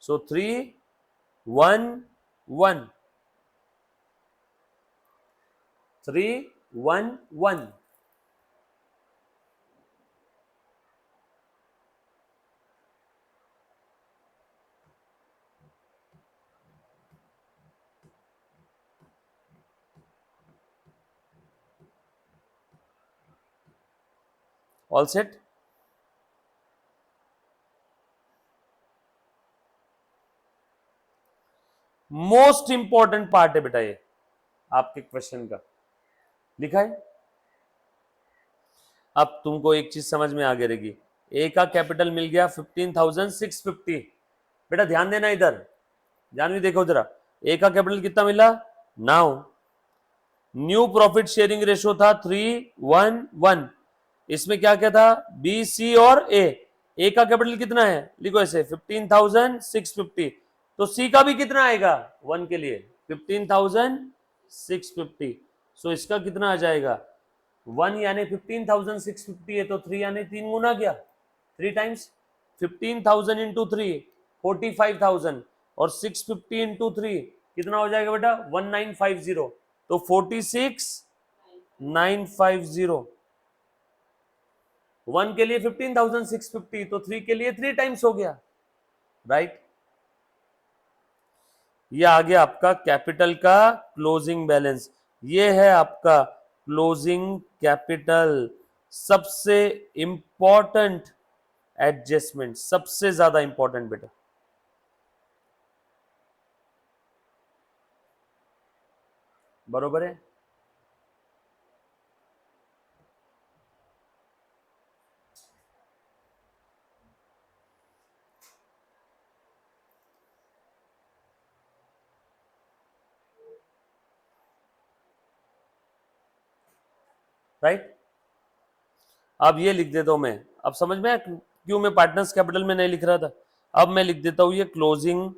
सो 3 1 1, 3 1 1। All set? Most important part है बेटा ये आपके क्वेश्चन का, लिखा है। अब तुमको एक चीज समझ में आ गई रहेगी, ए का कैपिटल मिल गया 15,650। बेटा ध्यान देना, इधर ध्यान भी देखो जरा, ए का कैपिटल कितना मिला? Now new profit sharing ratio था 3:1:1। इसमें क्या क्या था, बी सी और ए का कैपिटल कितना है, लिखो ऐसे 15,650, तो सी का भी कितना आएगा 1 के लिए 15,650, सो इसका कितना आ जाएगा 1 यानी 15,650 है, तो 3 यानी 3 गुना क्या 3 टाइम्स 15,000 इंटू 3 45,000 और 650 इंटू 3 कितना हो जाएगा बेटा 1950, तो 46,950, 1 के लिए 15,650, तो 3 के लिए 3 टाइम्स हो गया, राइट। ये आ गया आपका कैपिटल का क्लोजिंग बैलेंस, ये है आपका क्लोजिंग कैपिटल, सबसे इंपॉर्टेंट एडजस्टमेंट, सबसे ज्यादा इंपॉर्टेंट बेटा। बरोबर है, राइट। अब ये लिख देता हूं मैं, अब समझ में आया क्यों मैं पार्टनर्स कैपिटल में नहीं लिख रहा था। अब मैं लिख देता हूं ये क्लोजिंग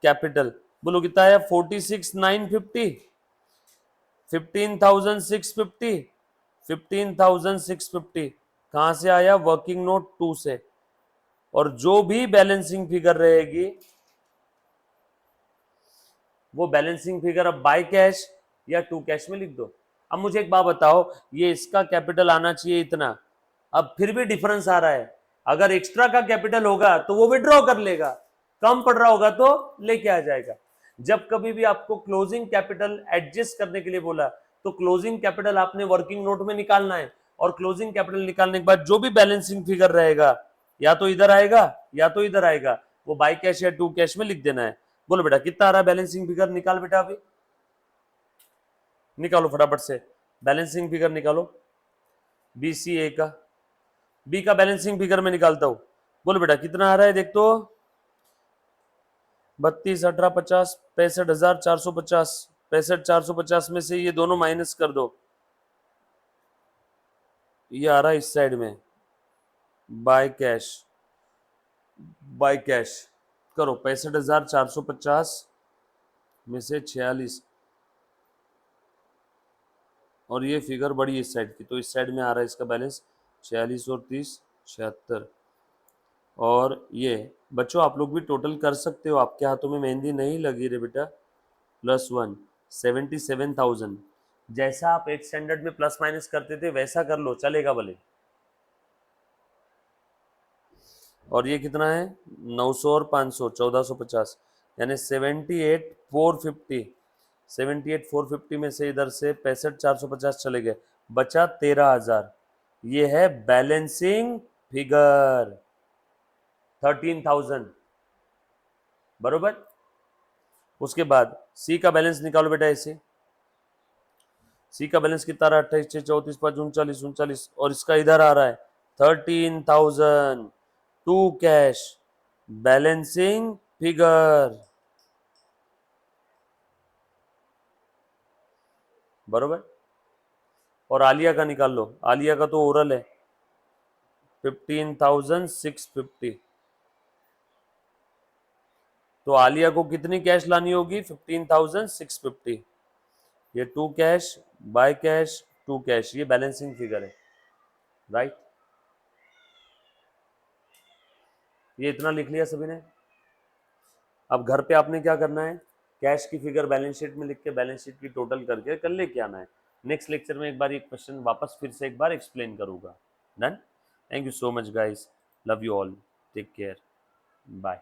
कैपिटल, बोलो कितना है 46,950, 15,650, 15,650 कहां से आया, वर्किंग नोट 2 से, और जो भी बैलेंसिंग फिगर रहेगी वो बैलेंसिंग फिगर अब बाय कैश या टू कैश में लिख दो। अब मुझे एक बात बताओ, ये इसका कैपिटल आना चाहिए इतना, अब फिर भी डिफरेंस आ रहा है, अगर एक्स्ट्रा का कैपिटल होगा तो वो विड्रॉ कर लेगा, कम पड़ रहा होगा तो लेके आ जाएगा। जब कभी भी आपको क्लोजिंग कैपिटल एडजस्ट करने के लिए बोला तो क्लोजिंग कैपिटल आपने वर्किंग नोट में निकालना है, और क्लोजिंग कैपिटल निकालने के बाद जो भी बैलेंसिंग फिगर रहेगा या तो इधर आएगा या तो इधर आएगा, वो बाय कैश या टू कैश में लिख देना है। बोलो बेटा कितना आ रहा है बैलेंसिंग फिगर, निकाल बेटा अभी निकालो फटाफट से, बैलेंसिंग फिगर निकालो बीसीए का, बी का बैलेंसिंग फिगर में निकालता हूं, बोलो बेटा कितना आ रहा है, देख तो 32, 18, 50, 65,450, 65,450 में से ये दोनों माइनस कर दो, ये आ रहा है इस साइड में बाय कैश, बाय कैश करो 65,450 में से 46, और ये फिगर बड़ी इस साइड की, तो इस साइड में आ रहा है इसका बैलेंस 46 और 30 76, और ये बच्चों आप लोग भी टोटल कर सकते हो, आपके हाथों में मेहंदी नहीं लगी रे बेटा, +1 77,000, जैसा आप 8 स्टैंडर्ड में प्लस माइनस करते थे वैसा कर लो चलेगा भले। और ये कितना है 900 और 500 1450, यानी 78,450, 78,450 में से इधर से 65,450 चले गए, बचा 13,000, ये है बैलेंसिंग फिगर 13,000, बरोबर। उसके बाद सी का बैलेंस निकालो बेटा ऐसे, सी का बैलेंस कितना रहा 28, 6, 34, 5, 39, 39, और इसका इधर आ रहा है 13,000, टू कैश बैलेंसिंग फिगर, बरोबर। और आलिया का निकाल लो, आलिया का तो ओरल है 15,650, तो आलिया को कितनी कैश लानी होगी 15,650, ये to cash by cash to cash, ये बैलेंसिंग फिगर है, राइट। ये इतना लिख लिया सभी ने। अब घर पे आपने क्या करना है, कैश की फिगर बैलेंस शीट में लिख के बैलेंस शीट की टोटल करके कल लेके आना है। नेक्स्ट लेक्चर में एक बार ये क्वेश्चन वापस फिर से एक बार एक्सप्लेन करूंगा। Done. Thank you so much guys, love you all, take care, bye.